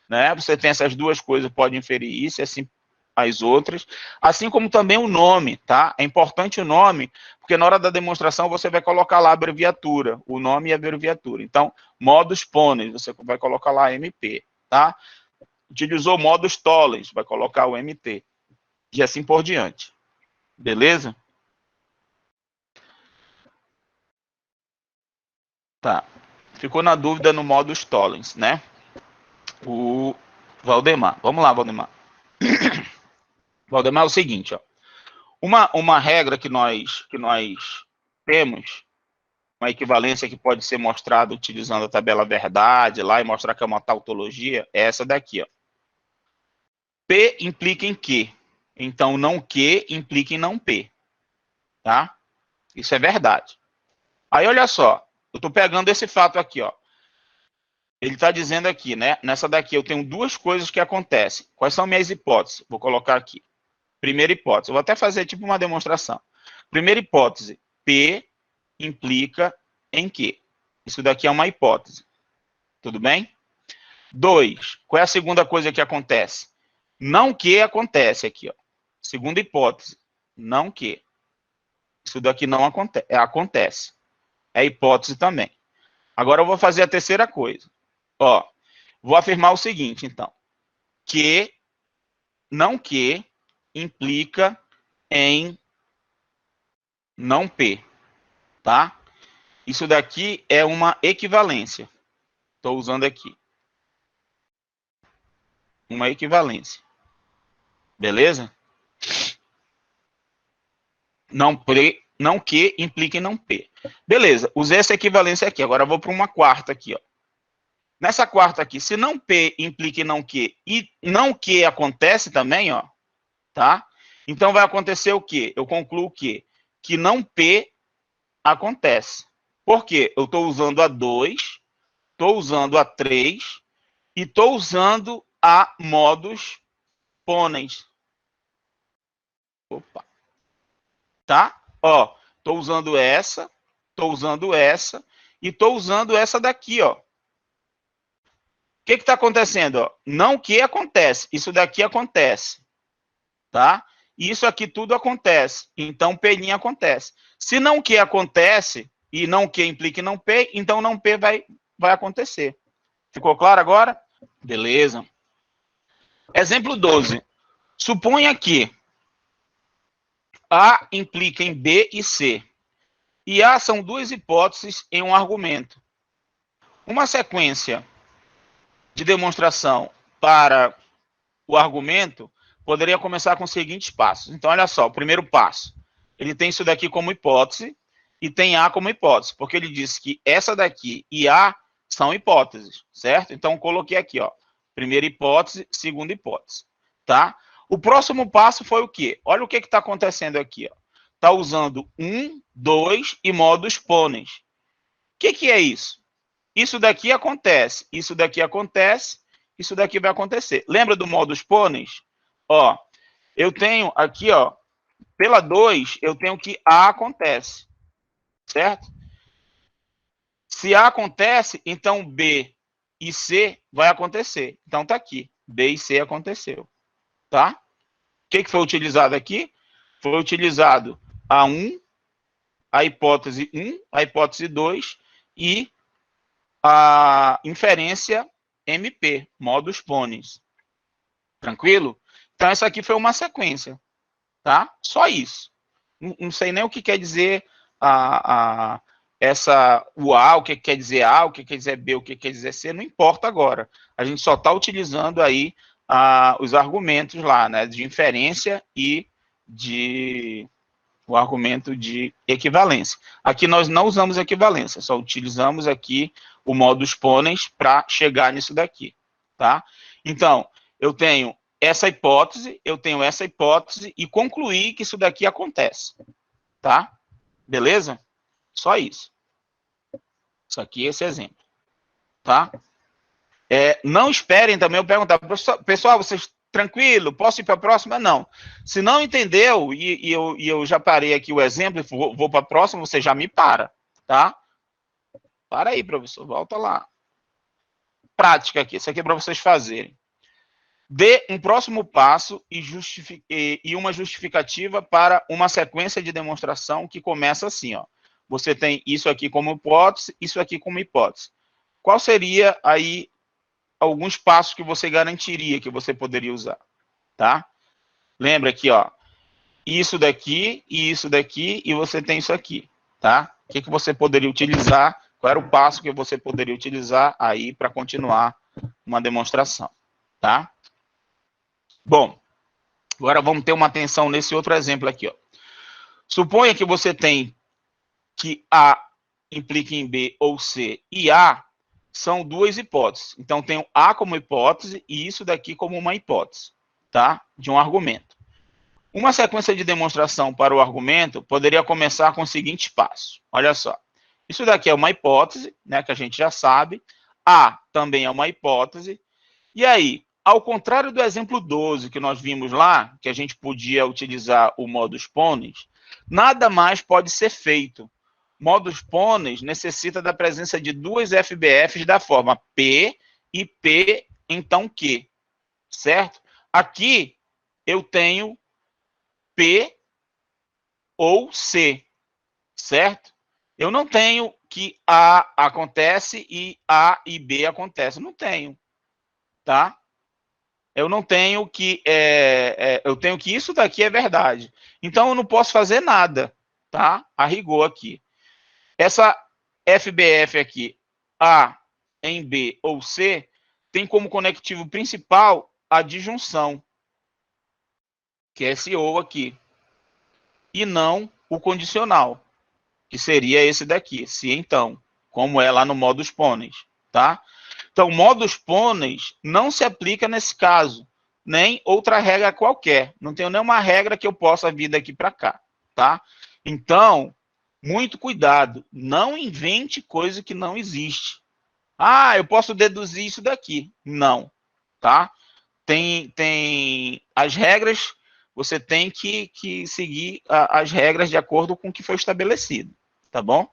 né? Você tem essas duas coisas, pode inferir isso, e assim as outras, assim como também o nome, tá? É importante o nome, porque na hora da demonstração você vai colocar lá a abreviatura, o nome e a abreviatura. Então, modus ponens, você vai colocar lá MP, tá? Utilizou modus tollens, vai colocar o MT, e assim por diante. Beleza? Tá. Ficou na dúvida no modus tollens, né? O Valdemar. Vamos lá, Valdemar. Valdemar é o seguinte, ó. Uma regra que nós temos, uma equivalência que pode ser mostrada utilizando a tabela verdade lá e mostrar que é uma tautologia, é essa daqui, ó. P implica em Q. Então, não Q implica em não P. Tá? Isso é verdade. Aí, olha só. Eu estou pegando esse fato aqui, ó. Ele está dizendo aqui, né? Nessa daqui eu tenho duas coisas que acontecem. Quais são minhas hipóteses? Vou colocar aqui. Primeira hipótese. Eu vou até fazer tipo uma demonstração. Primeira hipótese. P implica em Q. Isso daqui é uma hipótese. Tudo bem? 2. Qual é a segunda coisa que acontece? Não que acontece aqui, ó. Segunda hipótese. Não que. Isso daqui não acontece. Acontece. É hipótese também. Agora eu vou fazer a terceira coisa. Ó, vou afirmar o seguinte, então. Que, não que, implica em não P. Tá? Isso daqui é uma equivalência. Estou usando aqui. Uma equivalência. Beleza? Não que implica em não P. Beleza, usei essa equivalência aqui. Agora eu vou para uma quarta aqui, ó. Nessa quarta aqui, se não P implica em não Q e não Q acontece também, ó, tá? Então vai acontecer o quê? Eu concluo o quê? Que não P acontece. Por quê? Eu estou usando a 2, estou usando a 3 e estou usando a modus ponens. Opa. Tá? Ó, estou usando essa e estou usando essa daqui, ó. O que está acontecendo? Ó? Não que acontece, isso daqui acontece, tá? Isso aqui tudo acontece, então P' acontece. Se não que acontece, e não que implica em não P, então não P vai acontecer. Ficou claro agora? Beleza. Exemplo 12. Suponha que A implica em B e C. E A são duas hipóteses em um argumento. Uma sequência de demonstração para o argumento poderia começar com os seguintes passos. Então, olha só, o primeiro passo, ele tem isso daqui como hipótese e tem A como hipótese, porque ele disse que essa daqui e A são hipóteses, certo? Então, coloquei aqui, ó, primeira hipótese, segunda hipótese, tá? O próximo passo foi o quê? Olha o que está acontecendo aqui, ó. Está usando 1, 2 e modus ponens. O que é isso? Isso daqui acontece, isso daqui acontece, isso daqui vai acontecer. Lembra do modus ponens? Ó, eu tenho aqui, ó, pela 2, eu tenho que A acontece, certo? Se A acontece, então B e C vai acontecer. Então tá aqui, B e C aconteceu, tá? O que foi utilizado aqui? Foi utilizado a 1, a hipótese 1, a hipótese 2 e a inferência MP, modus ponens. Tranquilo? Então, essa aqui foi uma sequência, tá? Só isso. Não sei nem o que quer dizer o A, o que quer dizer A, o que quer dizer B, o que quer dizer C, não importa agora. A gente só está utilizando aí os argumentos lá, né, de inferência e o argumento de equivalência. Aqui nós não usamos equivalência, só utilizamos aqui o modus ponens para chegar nisso daqui, tá? Então, eu tenho essa hipótese e concluir que isso daqui acontece, tá? Beleza? Só isso. Isso aqui, esse exemplo, tá? Não esperem também eu perguntar, pessoal, vocês tranquilo, posso ir para a próxima? Não. Se não entendeu, e eu já parei aqui o exemplo, vou para a próxima, você já me para, tá? Para aí, professor, volta lá. prática aqui. Isso aqui é para vocês fazerem. Dê um próximo passo e uma justificativa para uma sequência de demonstração que começa assim, ó. Você tem isso aqui como hipótese, isso aqui como hipótese. Qual seria aí alguns passos que você garantiria que você poderia usar, tá? Lembra aqui, ó, isso daqui e isso daqui, e você tem isso aqui, tá? O que você poderia utilizar? Qual era o passo que você poderia utilizar aí para continuar uma demonstração, tá? Bom, agora vamos ter uma atenção nesse outro exemplo aqui, ó. Suponha que você tem que A implica em B ou C e A são duas hipóteses. Então, tenho A como hipótese e isso daqui como uma hipótese, tá? De um argumento. Uma sequência de demonstração para o argumento poderia começar com o seguinte passo. Olha só. Isso daqui é uma hipótese, né, que a gente já sabe. A também é uma hipótese. E aí, ao contrário do exemplo 12 que nós vimos lá, que a gente podia utilizar o modus ponens, nada mais pode ser feito. Modus ponens necessita da presença de duas FBFs da forma P e P, então Q, certo? Aqui eu tenho P ou C, certo? Eu não tenho que A acontece e A e B acontece. Não tenho, tá? Eu não tenho que... eu tenho que isso daqui é verdade. Então, eu não posso fazer nada, tá? A rigor aqui. Essa FBF aqui, A em B ou C, tem como conectivo principal a disjunção, que é esse ou aqui, e não o condicional, que seria esse daqui, se então, como é lá no modus ponens, tá? Então, modus ponens não se aplica nesse caso, nem outra regra qualquer. Não tenho nenhuma regra que eu possa vir daqui para cá, tá? Então, muito cuidado, não invente coisa que não existe. Ah, eu posso deduzir isso daqui. Não, tá? Tem as regras, você tem que seguir as regras de acordo com o que foi estabelecido, tá bom?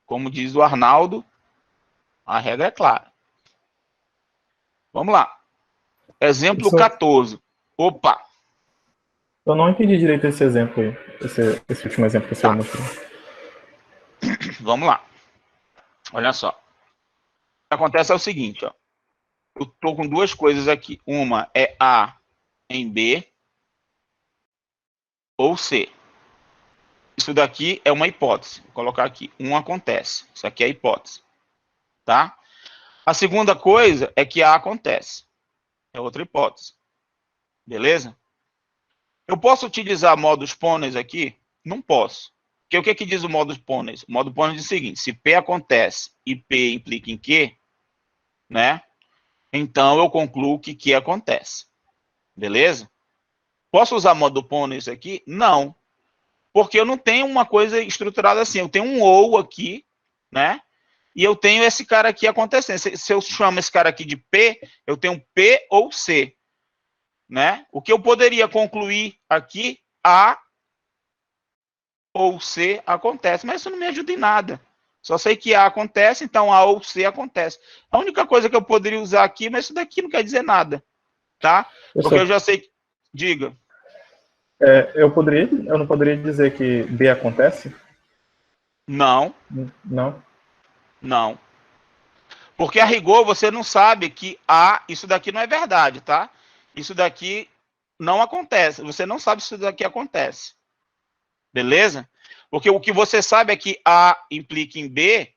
Como diz o Arnaldo, a regra é clara. Vamos lá. Exemplo 14. Opa! Eu não entendi direito esse exemplo aí, esse último exemplo que você mostrou. Vamos lá. Olha só. O que acontece é o seguinte, ó. Eu estou com duas coisas aqui. Uma é A em B ou C. Isso daqui é uma hipótese. Vou colocar aqui. Um acontece. Isso aqui é a hipótese. Tá? A segunda coisa é que A acontece. É outra hipótese. Beleza? Eu posso utilizar modus ponens aqui? Não posso. Porque o que diz o modus ponens? O modus ponens diz o seguinte: se P acontece e P implica em Q, né? Então eu concluo que Q acontece. Beleza? Posso usar modus ponens aqui? Não. Porque eu não tenho uma coisa estruturada assim. Eu tenho um ou aqui, né? E eu tenho esse cara aqui acontecendo. Se eu chamo esse cara aqui de P, eu tenho P ou C, né? O que eu poderia concluir aqui, A ou C acontece, mas isso não me ajuda em nada. Só sei que A acontece, então A ou C acontece. A única coisa que eu poderia usar aqui, mas isso daqui não quer dizer nada, tá? Porque eu já sei... Diga. Eu não poderia dizer que B acontece? Não. Não? Não. Porque a rigor você não sabe que A, isso daqui não é verdade, tá? Isso daqui não acontece. Você não sabe se isso daqui acontece. Beleza? Porque o que você sabe é que A implica em B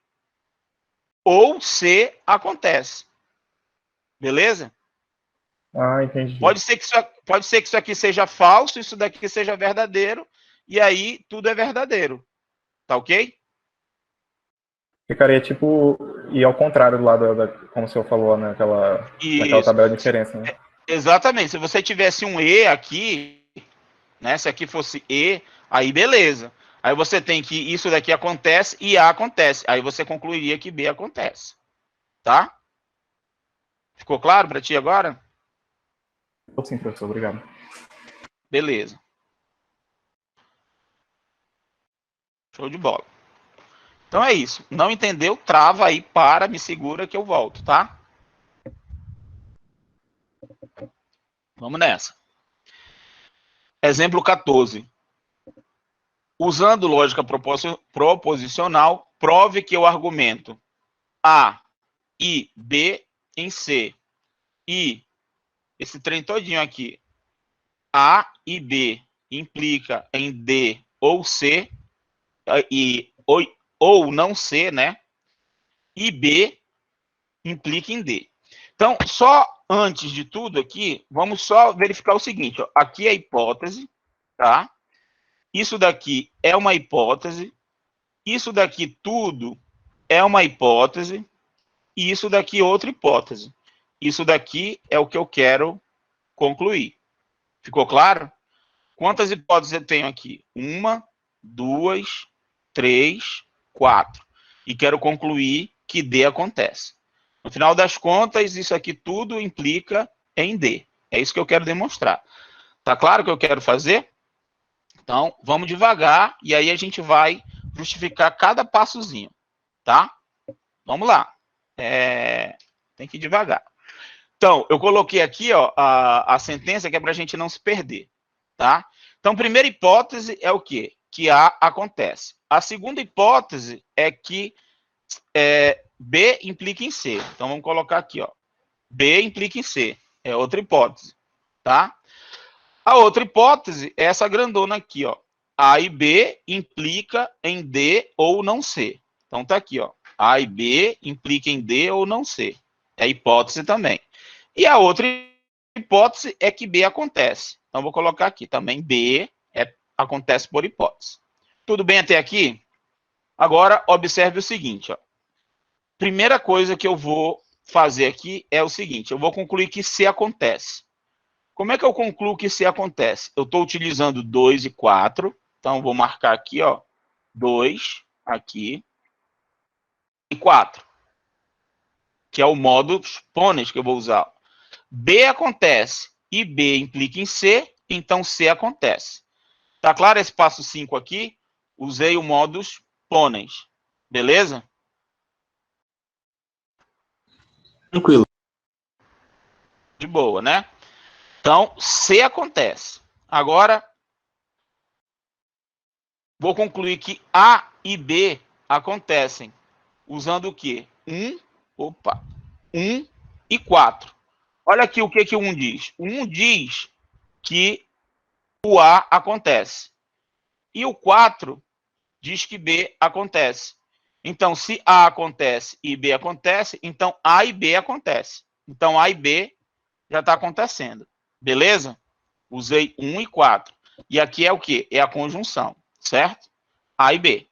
ou C acontece. Beleza? Ah, entendi. Pode ser que isso aqui seja falso, isso daqui seja verdadeiro, e aí tudo é verdadeiro. Tá ok? Ficaria tipo, e ao contrário do lado, como o senhor falou, naquela tabela de diferença, né? Exatamente. Se você tivesse um E aqui, né? Se aqui fosse E, aí beleza. Aí você tem que isso daqui acontece e A acontece. Aí você concluiria que B acontece. Tá? Ficou claro para ti agora? Sim, professor, obrigado. Beleza. Show de bola. Então é isso. Não entendeu? Trava aí, para, me segura que eu volto, tá? Vamos nessa. Exemplo 14. Usando lógica proposicional, prove que o argumento A e B em C e esse trem todinho aqui, A e B implica em D ou C, ou não C, né? E B implica em D. Então, só antes de tudo aqui, vamos só verificar o seguinte, ó. Aqui é a hipótese, tá? Isso daqui é uma hipótese, isso daqui tudo é uma hipótese, e isso daqui outra hipótese. Isso daqui é o que eu quero concluir. Ficou claro? Quantas hipóteses eu tenho aqui? 1, 2, 3, 4. E quero concluir que D acontece. No final das contas, isso aqui tudo implica em D. É isso que eu quero demonstrar. Tá claro o que eu quero fazer? Então, vamos devagar e aí a gente vai justificar cada passozinho, tá? Vamos lá. Tem que ir devagar. Então, eu coloquei aqui ó, a sentença que é para a gente não se perder, tá? Então, primeira hipótese é o quê? Que A acontece. A segunda hipótese é que B implica em C. Então, vamos colocar aqui, ó. B implica em C. É outra hipótese, tá? A outra hipótese é essa grandona aqui, ó. A e B implica em D ou não C. Então, tá aqui, ó. A e B implica em D ou não C. É hipótese também. E a outra hipótese é que B acontece. Então, vou colocar aqui também B acontece por hipótese. Tudo bem até aqui? Agora, observe o seguinte, ó. Primeira coisa que eu vou fazer aqui é o seguinte, eu vou concluir que C acontece. Como é que eu concluo que C acontece? Eu estou utilizando 2 e 4, então vou marcar aqui, ó, 2, aqui, e 4, que é o modus ponens que eu vou usar. B acontece e B implica em C, então C acontece. Tá claro esse passo 5 aqui? Usei o modus ponens, beleza? Tranquilo. De boa, né? Então, C acontece. Agora, vou concluir que A e B acontecem usando o quê? 1 e 4. Olha aqui o que 1 diz. 1 diz que o A acontece. E o 4 diz que B acontece. Então, se A acontece e B acontece, então A e B acontece. Então, A e B já está acontecendo. Beleza? Usei 1 e 4. E aqui é o quê? É a conjunção, certo? A e B.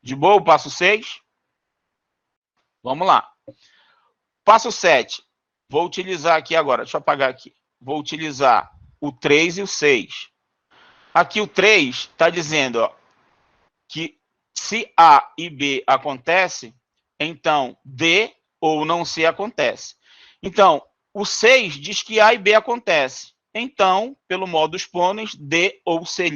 De boa, o passo 6? Vamos lá. Passo 7. Vou utilizar aqui agora, deixa eu apagar aqui. Vou utilizar o 3 e o 6. Aqui o 3 está dizendo ó, que se A e B acontece, então D ou não C acontece. Então, o 6 diz que A e B acontece. Então, pelo modus ponens, D ou C'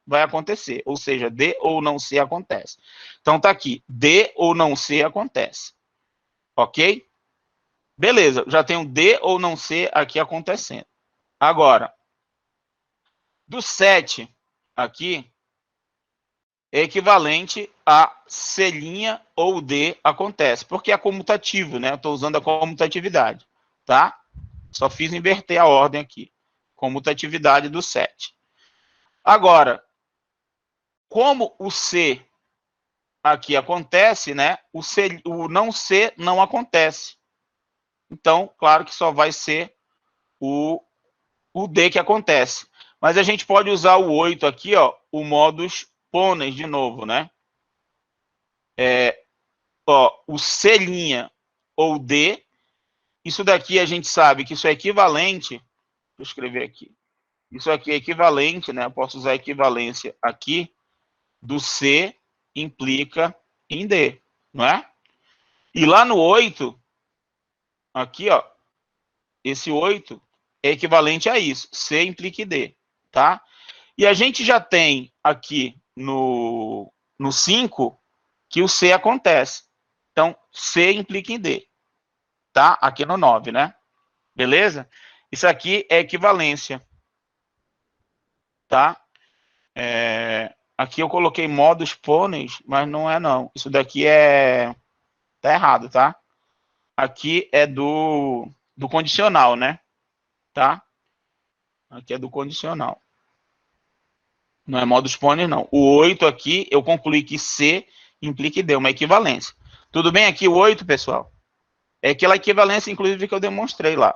vai acontecer. Ou seja, D ou não C acontece. Então, tá aqui. D ou não C acontece. Ok? Beleza, já tenho D ou não C aqui acontecendo. Agora, do 7 aqui, é equivalente a C' ou D acontece, porque é comutativo, né? Eu estou usando a comutatividade, tá? Só fiz inverter a ordem aqui. Comutatividade do 7. Agora, como o C aqui acontece, né? O não C não acontece. Então, claro que só vai ser o D que acontece. Mas a gente pode usar o 8 aqui, ó, o modus ponens de novo, né? O C' ou D, isso daqui a gente sabe que isso é equivalente, deixa eu escrever aqui, isso aqui é equivalente, né? Eu posso usar a equivalência aqui, do C implica em D, não é? E lá no 8, aqui, ó, esse 8 é equivalente a isso, C implica em D, tá? E a gente já tem aqui no 5 que o C acontece. Então, C implica em D. Tá? Aqui no 9, né? Beleza? Isso aqui é equivalência. Tá? Aqui eu coloquei modus ponens, mas não é não. Isso daqui tá errado, tá? Aqui é do condicional, né? Tá? Aqui é do condicional. Não é modus ponens, não. O 8 aqui, eu concluí que C implica em D, uma equivalência. Tudo bem aqui o 8, pessoal? É aquela equivalência, inclusive, que eu demonstrei lá.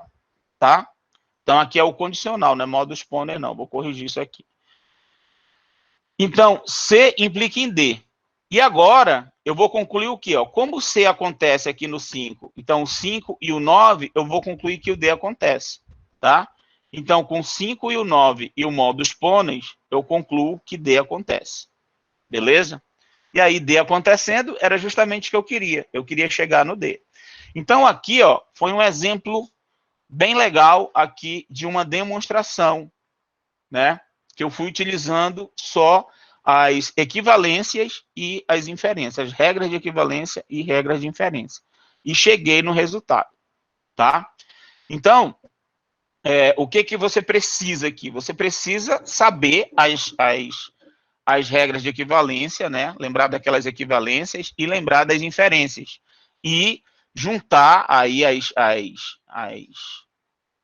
Tá? Então, aqui é o condicional, não é modus ponens, não. Vou corrigir isso aqui. Então, C implica em D. E agora, eu vou concluir o quê? Ó? Como o C acontece aqui no 5, então o 5 e o 9, eu vou concluir que o D acontece. Tá? Então, com 5 e o 9 e o modus ponens, eu concluo que D acontece. Beleza? E aí, D acontecendo, era justamente o que eu queria. Eu queria chegar no D. Então, aqui, ó, foi um exemplo bem legal aqui de uma demonstração, né? Que eu fui utilizando só as equivalências e as inferências, as regras de equivalência e regras de inferência. E cheguei no resultado, tá? Então, o que você precisa aqui? Você precisa saber as regras de equivalência, né? Lembrar daquelas equivalências e lembrar das inferências. E juntar aí as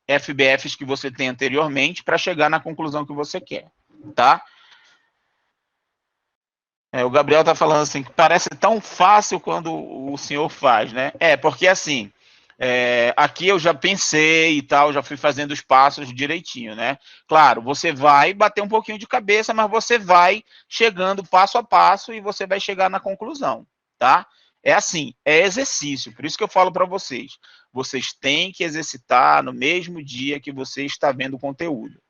FBFs que você tem anteriormente para chegar na conclusão que você quer, tá? O Gabriel tá falando assim, que parece tão fácil quando o senhor faz, né? Porque assim, aqui eu já pensei e tal, já fui fazendo os passos direitinho, né? Claro, você vai bater um pouquinho de cabeça, mas você vai chegando passo a passo e você vai chegar na conclusão, tá? É assim, é exercício, por isso que eu falo para vocês. Vocês têm que exercitar no mesmo dia que você está vendo o conteúdo,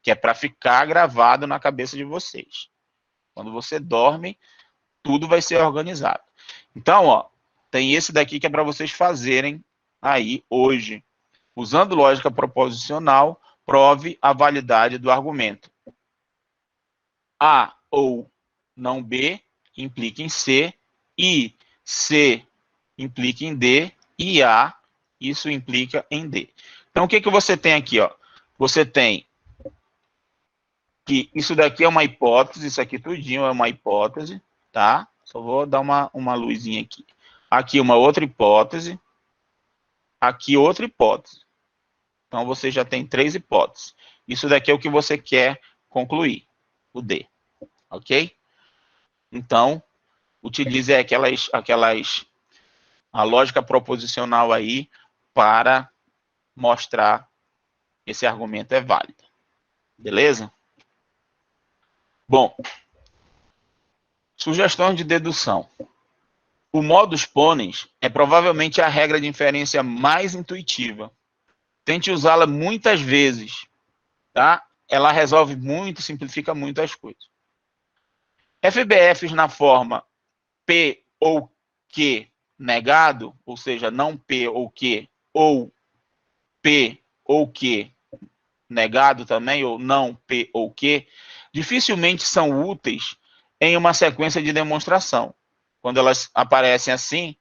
que é para ficar gravado na cabeça de vocês. Quando você dorme, tudo vai ser organizado. Então, ó, tem esse daqui que é para vocês fazerem aí hoje. Usando lógica proposicional, prove a validade do argumento. A ou não B implica em C, e C implica em D, e A, isso implica em D. Então, o que você tem aqui? Ó? Você tem que isso daqui é uma hipótese, isso aqui tudinho é uma hipótese, tá? Só vou dar uma luzinha aqui. Aqui uma outra hipótese, aqui outra hipótese. Então, você já tem 3 hipóteses. Isso daqui é o que você quer concluir, o D, ok? Então, utilize a lógica proposicional aí para mostrar que esse argumento é válido. Beleza? Bom, sugestão de dedução. O modus ponens é provavelmente a regra de inferência mais intuitiva. Tente usá-la muitas vezes, tá? Ela resolve muito, simplifica muito as coisas. FBFs na forma P ou Q negado, ou seja, não P ou Q, ou P ou Q negado também, ou não P ou Q, dificilmente são úteis em uma sequência de demonstração. Quando elas aparecem assim,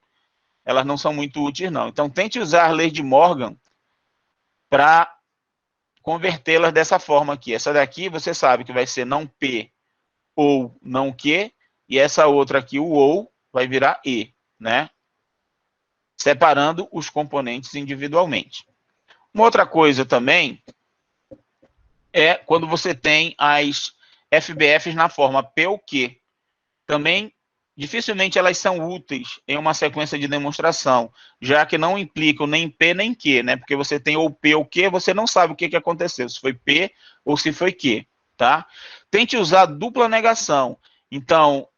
elas não são muito úteis, não. Então, tente usar a lei de Morgan para convertê-las dessa forma aqui. Essa daqui, você sabe que vai ser não P ou não Q, e essa outra aqui, o ou, vai virar E, né? Separando os componentes individualmente. Uma outra coisa também é quando você tem as FBFs na forma P ou Q. Também, dificilmente elas são úteis em uma sequência de demonstração, já que não implicam nem P nem Q, né? Porque você tem ou P ou Q, você não sabe o que aconteceu, se foi P ou se foi Q, tá? Tente usar dupla negação. Então,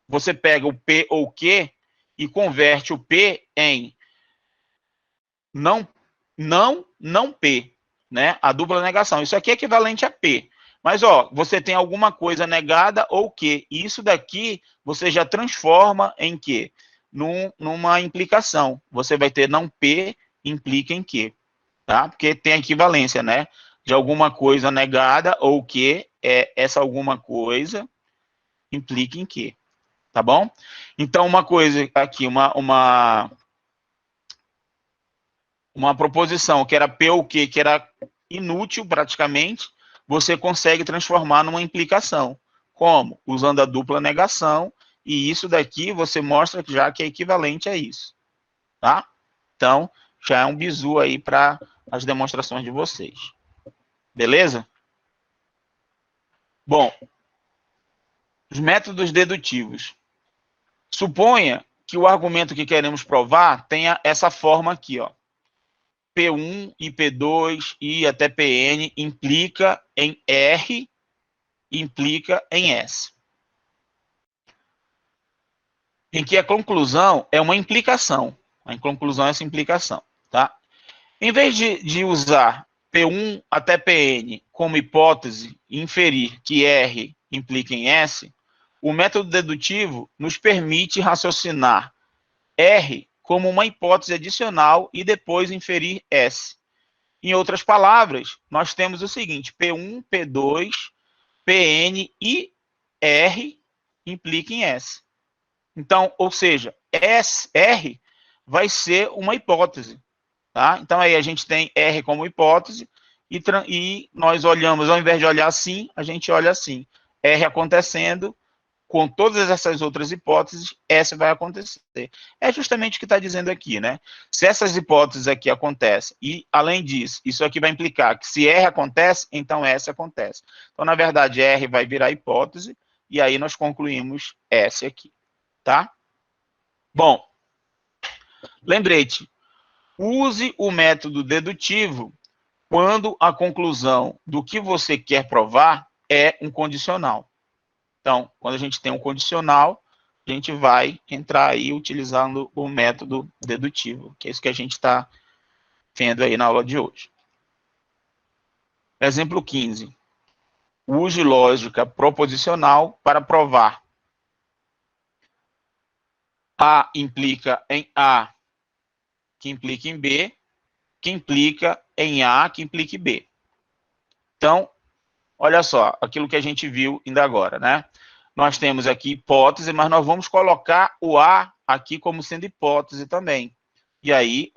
você pega o P ou Q e converte o P em não P, né? A dupla negação. Isso aqui é equivalente a P. Mas, ó, você tem alguma coisa negada ou Q. E isso daqui você já transforma em Q? Numa implicação. Você vai ter não P implica em Q. Tá? Porque tem a equivalência, né? De alguma coisa negada ou Q, essa alguma coisa implica em Q. tá bom? Então, uma coisa aqui, uma proposição que era P ou Q, que era inútil praticamente, você consegue transformar numa implicação. Como? Usando a dupla negação, e isso daqui você mostra já que é equivalente a isso, tá? Então, já é um bizu aí para as demonstrações de vocês. Beleza? Bom, os métodos dedutivos. Suponha que o argumento que queremos provar tenha essa forma aqui, ó. P1 e P2 e até Pn implica em R, implica em S. Em que a conclusão é uma implicação. A conclusão é essa implicação, tá? Em vez de usar P1 até Pn como hipótese e inferir que R implica em S, o método dedutivo nos permite raciocinar R como uma hipótese adicional e depois inferir S. Em outras palavras, nós temos o seguinte: P1, P2, Pn e R implica em S. Então, ou seja, R vai ser uma hipótese. Tá? Então, aí a gente tem R como hipótese e nós olhamos, ao invés de olhar assim, a gente olha assim. R acontecendo, com todas essas outras hipóteses, S vai acontecer. É justamente o que está dizendo aqui, né? Se essas hipóteses aqui acontecem, e, além disso, isso aqui vai implicar que se R acontece, então S acontece. Então, na verdade, R vai virar hipótese, e aí nós concluímos S aqui, tá? Bom, lembrete, use o método dedutivo quando a conclusão do que você quer provar é um condicional. Então, quando a gente tem um condicional, a gente vai entrar aí utilizando o método dedutivo, que é isso que a gente está vendo aí na aula de hoje. Exemplo 15. Use lógica proposicional para provar A implica em A, que implica em B, que implica em A, que implica em B. Então, olha só, aquilo que a gente viu ainda agora, né? Nós temos aqui hipótese, mas nós vamos colocar o A aqui como sendo hipótese também. E aí,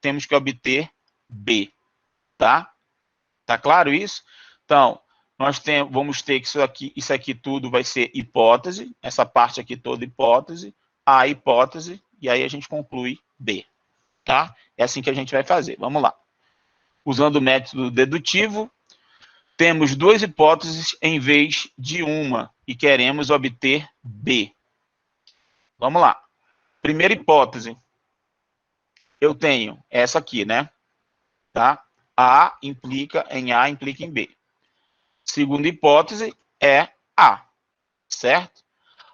temos que obter B, tá? Tá claro isso? Então, nós vamos ter que isso aqui tudo vai ser hipótese, essa parte aqui toda hipótese, A hipótese, e aí a gente conclui B, tá? É assim que a gente vai fazer. Vamos lá. Usando o método dedutivo, temos duas hipóteses em vez de uma e queremos obter B. Vamos lá. Primeira hipótese. Eu tenho essa aqui, né? Tá? A implica em A, implica em B. Segunda hipótese é A, certo?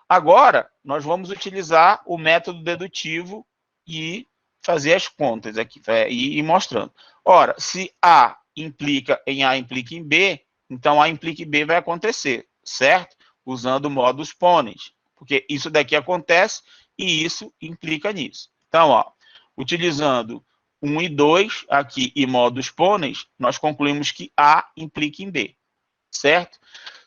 Agora, nós vamos utilizar o método dedutivo e fazer as contas aqui, e ir mostrando. Ora, se A implica em A, implica em B, então A implica em B vai acontecer, certo? Usando o modus ponens, porque isso daqui acontece e isso implica nisso. Então, ó, utilizando 1 e 2 aqui e modus ponens, nós concluímos que A implica em B, certo?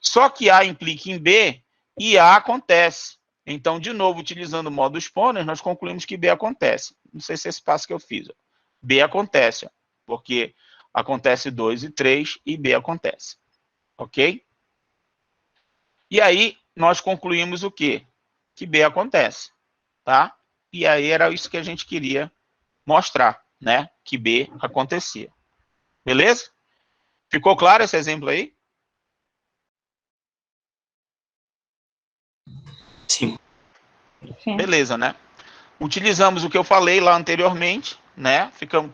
Só que A implica em B e A acontece. Então, de novo, utilizando o modus ponens, nós concluímos que B acontece. Não sei se é esse passo que eu fiz. Ó. B acontece, ó, porque acontece 2 e 3 e B acontece. Ok? E aí, nós concluímos o quê? Que B acontece, tá? E aí era isso que a gente queria mostrar, né? Que B acontecia. Beleza? Ficou claro esse exemplo aí? Sim. Beleza, né? Utilizamos o que eu falei lá anteriormente, né? Ficamos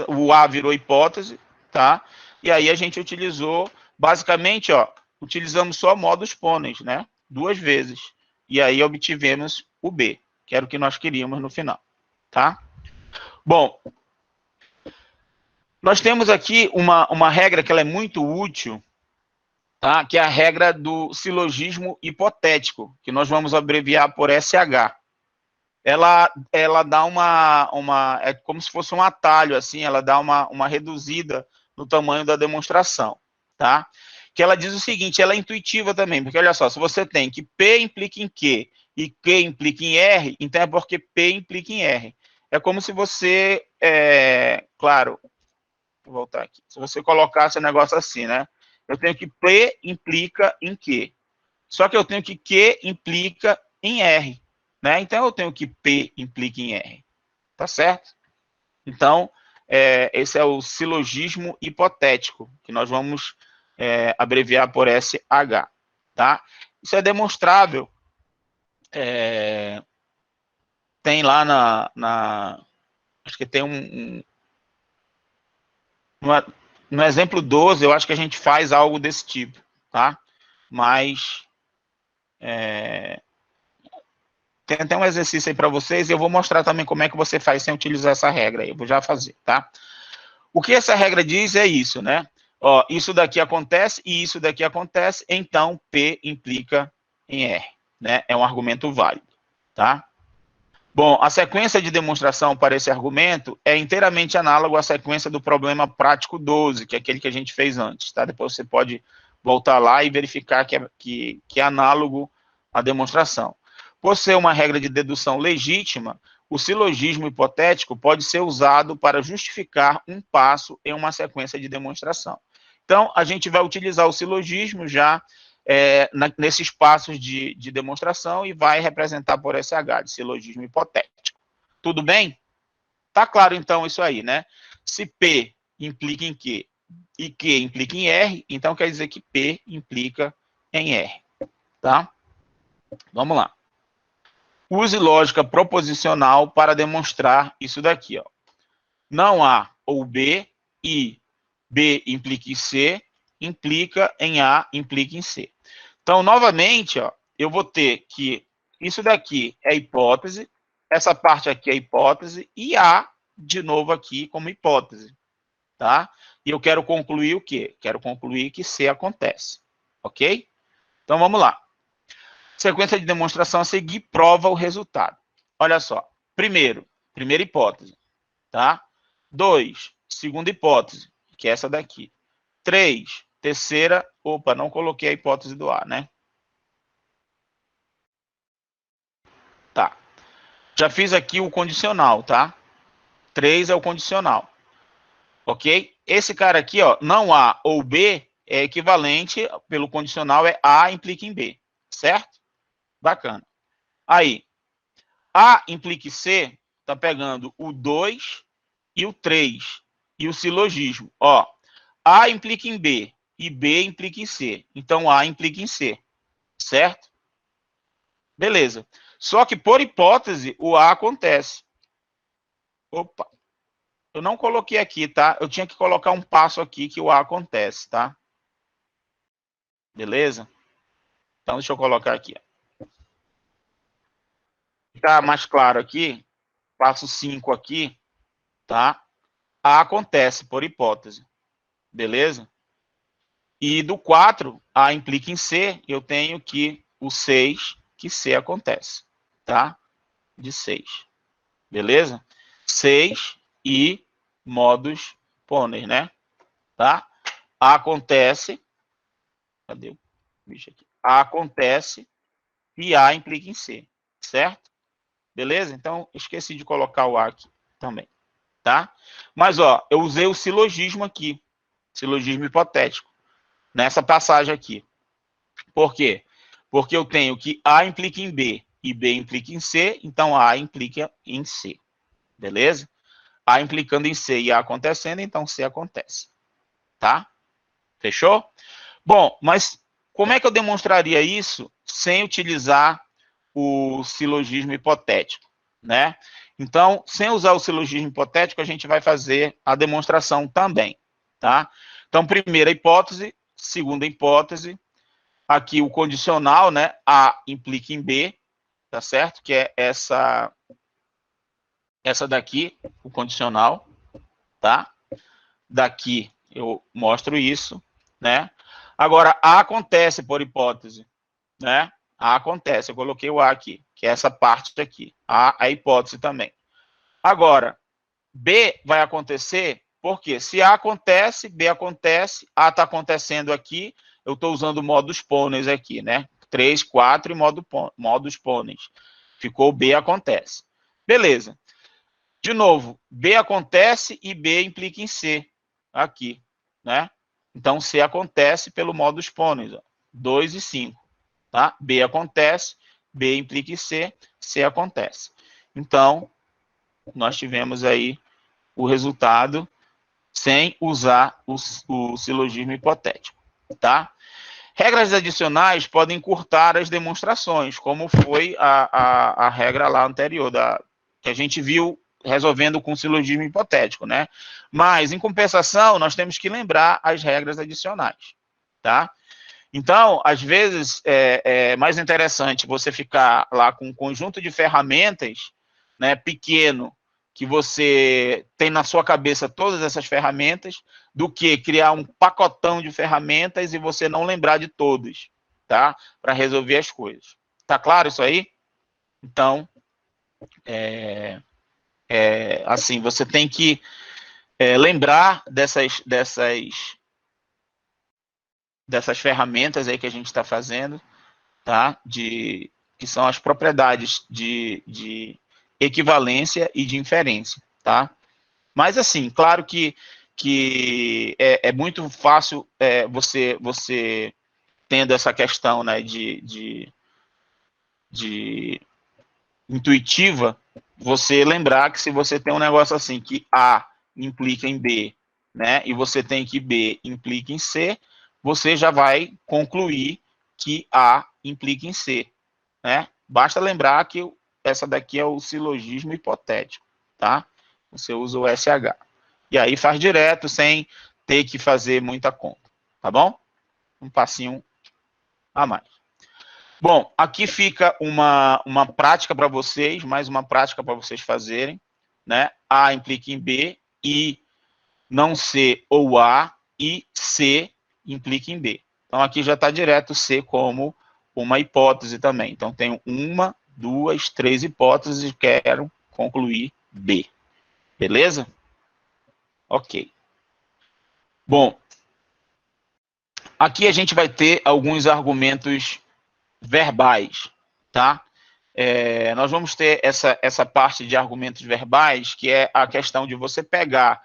o A virou hipótese, tá? E aí a gente utilizou, basicamente, ó, utilizamos só modus ponens, né? 2 vezes. E aí obtivemos o B, que era o que nós queríamos no final, tá? Bom, nós temos aqui uma regra que ela é muito útil, tá? Que é a regra do silogismo hipotético, que nós vamos abreviar por SH. Ela dá é como se fosse um atalho, assim, ela dá uma reduzida no tamanho da demonstração, tá? Que ela diz o seguinte, ela é intuitiva também, porque olha só, se você tem que P implica em Q e Q implica em R, então é porque P implica em R. É como se você, claro, vou voltar aqui, se você colocasse um negócio assim, né? Eu tenho que P implica em Q. Só que eu tenho que Q implica em R, né? Então eu tenho que P implica em R, tá certo? Então, esse é o silogismo hipotético, que nós vamos abreviar por SH, tá? Isso é demonstrável. Tem lá acho que tem no exemplo 12, eu acho que a gente faz algo desse tipo, tá? Mas tem até um exercício aí para vocês, e eu vou mostrar também como é que você faz sem utilizar essa regra aí, eu vou já fazer, tá? O que essa regra diz é isso, né? Ó, isso daqui acontece e isso daqui acontece, então P implica em R, né? É um argumento válido, tá? Bom, a sequência de demonstração para esse argumento é inteiramente análogo à sequência do problema prático 12, que é aquele que a gente fez antes, tá? Depois você pode voltar lá e verificar que é análogo à demonstração. Por ser uma regra de dedução legítima, o silogismo hipotético pode ser usado para justificar um passo em uma sequência de demonstração. Então, a gente vai utilizar o silogismo já nesses passos de demonstração e vai representar por SH, de silogismo hipotético. Tudo bem? Tá claro, então, isso aí, né? Se P implica em Q e Q implica em R, então quer dizer que P implica em R, tá? Vamos lá. Use lógica proposicional para demonstrar isso daqui, ó. Não A ou B, e B implica em C, implica em A, implica em C. Então, novamente, ó, eu vou ter que isso daqui é hipótese, essa parte aqui é hipótese, e A, de novo aqui, como hipótese, tá? E eu quero concluir o quê? Quero concluir que C acontece, ok? Então, vamos lá. Sequência de demonstração a seguir prova o resultado. Olha só. Primeira hipótese, tá? 2, segunda hipótese, que é essa daqui. 3, terceira, opa, não coloquei a hipótese do A, né? Tá. Já fiz aqui o condicional, tá? 3 é o condicional. Ok? Esse cara aqui, ó, não A ou B, é equivalente, pelo condicional, é A implica em B, certo? Bacana. Aí, A implica em C, tá pegando o 2 e o 3, e o silogismo. Ó, A implica em B, e B implica em C. Então, A implica em C, certo? Beleza. Só que, por hipótese, o A acontece. Opa. Eu não coloquei aqui, tá? Eu tinha que colocar um passo aqui que o A acontece, tá? Beleza? Então, deixa eu colocar aqui. Tá mais claro aqui? Passo 5 aqui, tá? A acontece, por hipótese. Beleza? E do 4, A implica em C, eu tenho que o 6, que C acontece, tá? De 6. Beleza? 6 e modus ponens, né? Tá? A acontece. Cadê o bicho aqui? A acontece e A implica em C, certo? Beleza? Então, esqueci de colocar o A aqui também, tá? Mas, ó, eu usei o silogismo aqui, silogismo hipotético, nessa passagem aqui. Por quê? Porque eu tenho que A implica em B e B implica em C, então A implica em C, beleza? A implicando em C e A acontecendo, então C acontece, tá? Fechou? Bom, mas como é que eu demonstraria isso sem utilizar o silogismo hipotético, né? Então, sem usar o silogismo hipotético, a gente vai fazer a demonstração também, tá? Então, primeira hipótese, segunda hipótese, aqui o condicional, né? A implica em B, tá certo? Que é essa daqui, o condicional, tá? Daqui eu mostro isso, né? Agora, A acontece por hipótese, né? A acontece, eu coloquei o A aqui, que é essa parte aqui. A hipótese também. Agora, B vai acontecer, porque se A acontece, B acontece, A está acontecendo aqui, eu estou usando o modus ponens aqui, né? 3, 4 e modus ponens. Ficou B acontece. Beleza. De novo, B acontece e B implica em C. Aqui, né? Então, C acontece pelo modus ponens, ó, 2 e 5. Tá? B acontece, B implica em C, C acontece. Então, nós tivemos aí o resultado sem usar o silogismo hipotético, tá? Regras adicionais podem encurtar as demonstrações, como foi a regra lá anterior, que a gente viu resolvendo com silogismo hipotético, né? Mas, em compensação, nós temos que lembrar as regras adicionais, tá? Então, às vezes, é mais interessante você ficar lá com um conjunto de ferramentas, né, pequeno, que você tem na sua cabeça todas essas ferramentas, do que criar um pacotão de ferramentas e você não lembrar de todas, tá? Para resolver as coisas. Tá claro isso aí? Então, assim, você tem que lembrar dessas ferramentas aí que a gente está fazendo, tá? Que são as propriedades de equivalência e de inferência, tá? Mas, assim, claro que é muito fácil você tendo essa questão, né, de intuitiva, você lembrar que se você tem um negócio assim, que A implica em B, né, e você tem que B implica em C, você já vai concluir que A implica em C, né? Basta lembrar que essa daqui é o silogismo hipotético, tá? Você usa o SH. E aí faz direto, sem ter que fazer muita conta, tá bom? Um passinho a mais. Bom, aqui fica uma prática para vocês, mais uma prática para vocês fazerem, né? A implica em B, I não C ou A, e C implica em B. Então, aqui já está direto C como uma hipótese também. Então, tenho 1, 2, 3 hipóteses e quero concluir B. Beleza? Ok. Bom, aqui a gente vai ter alguns argumentos verbais, tá? Nós vamos ter essa parte de argumentos verbais, que é a questão de você pegar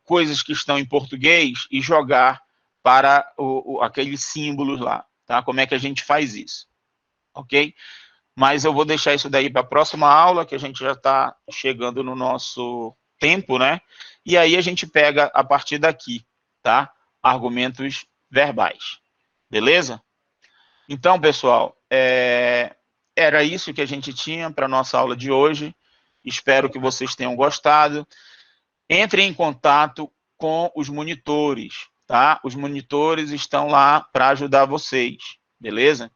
coisas que estão em português e jogar para aqueles símbolos lá, tá? Como é que a gente faz isso, ok? Mas eu vou deixar isso daí para a próxima aula, que a gente já está chegando no nosso tempo, né? E aí a gente pega a partir daqui, tá? Argumentos verbais, beleza? Então, pessoal, era isso que a gente tinha para a nossa aula de hoje. Espero que vocês tenham gostado. Entrem em contato com os monitores, tá? Os monitores estão lá para ajudar vocês, beleza?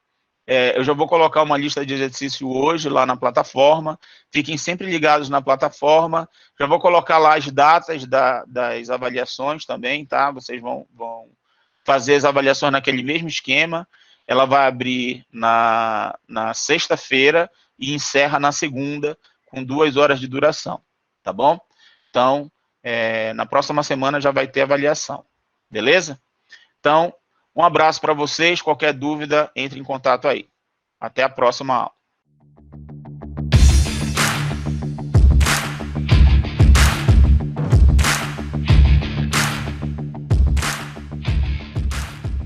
Eu já vou colocar uma lista de exercício hoje lá na plataforma. Fiquem sempre ligados na plataforma. Já vou colocar lá as datas das avaliações também, tá? Vocês vão fazer as avaliações naquele mesmo esquema. Ela vai abrir na sexta-feira e encerra na segunda, com 2 horas de duração, tá bom? Então, na próxima semana já vai ter avaliação, beleza? Então, um abraço para vocês, qualquer dúvida, entre em contato aí. Até a próxima aula.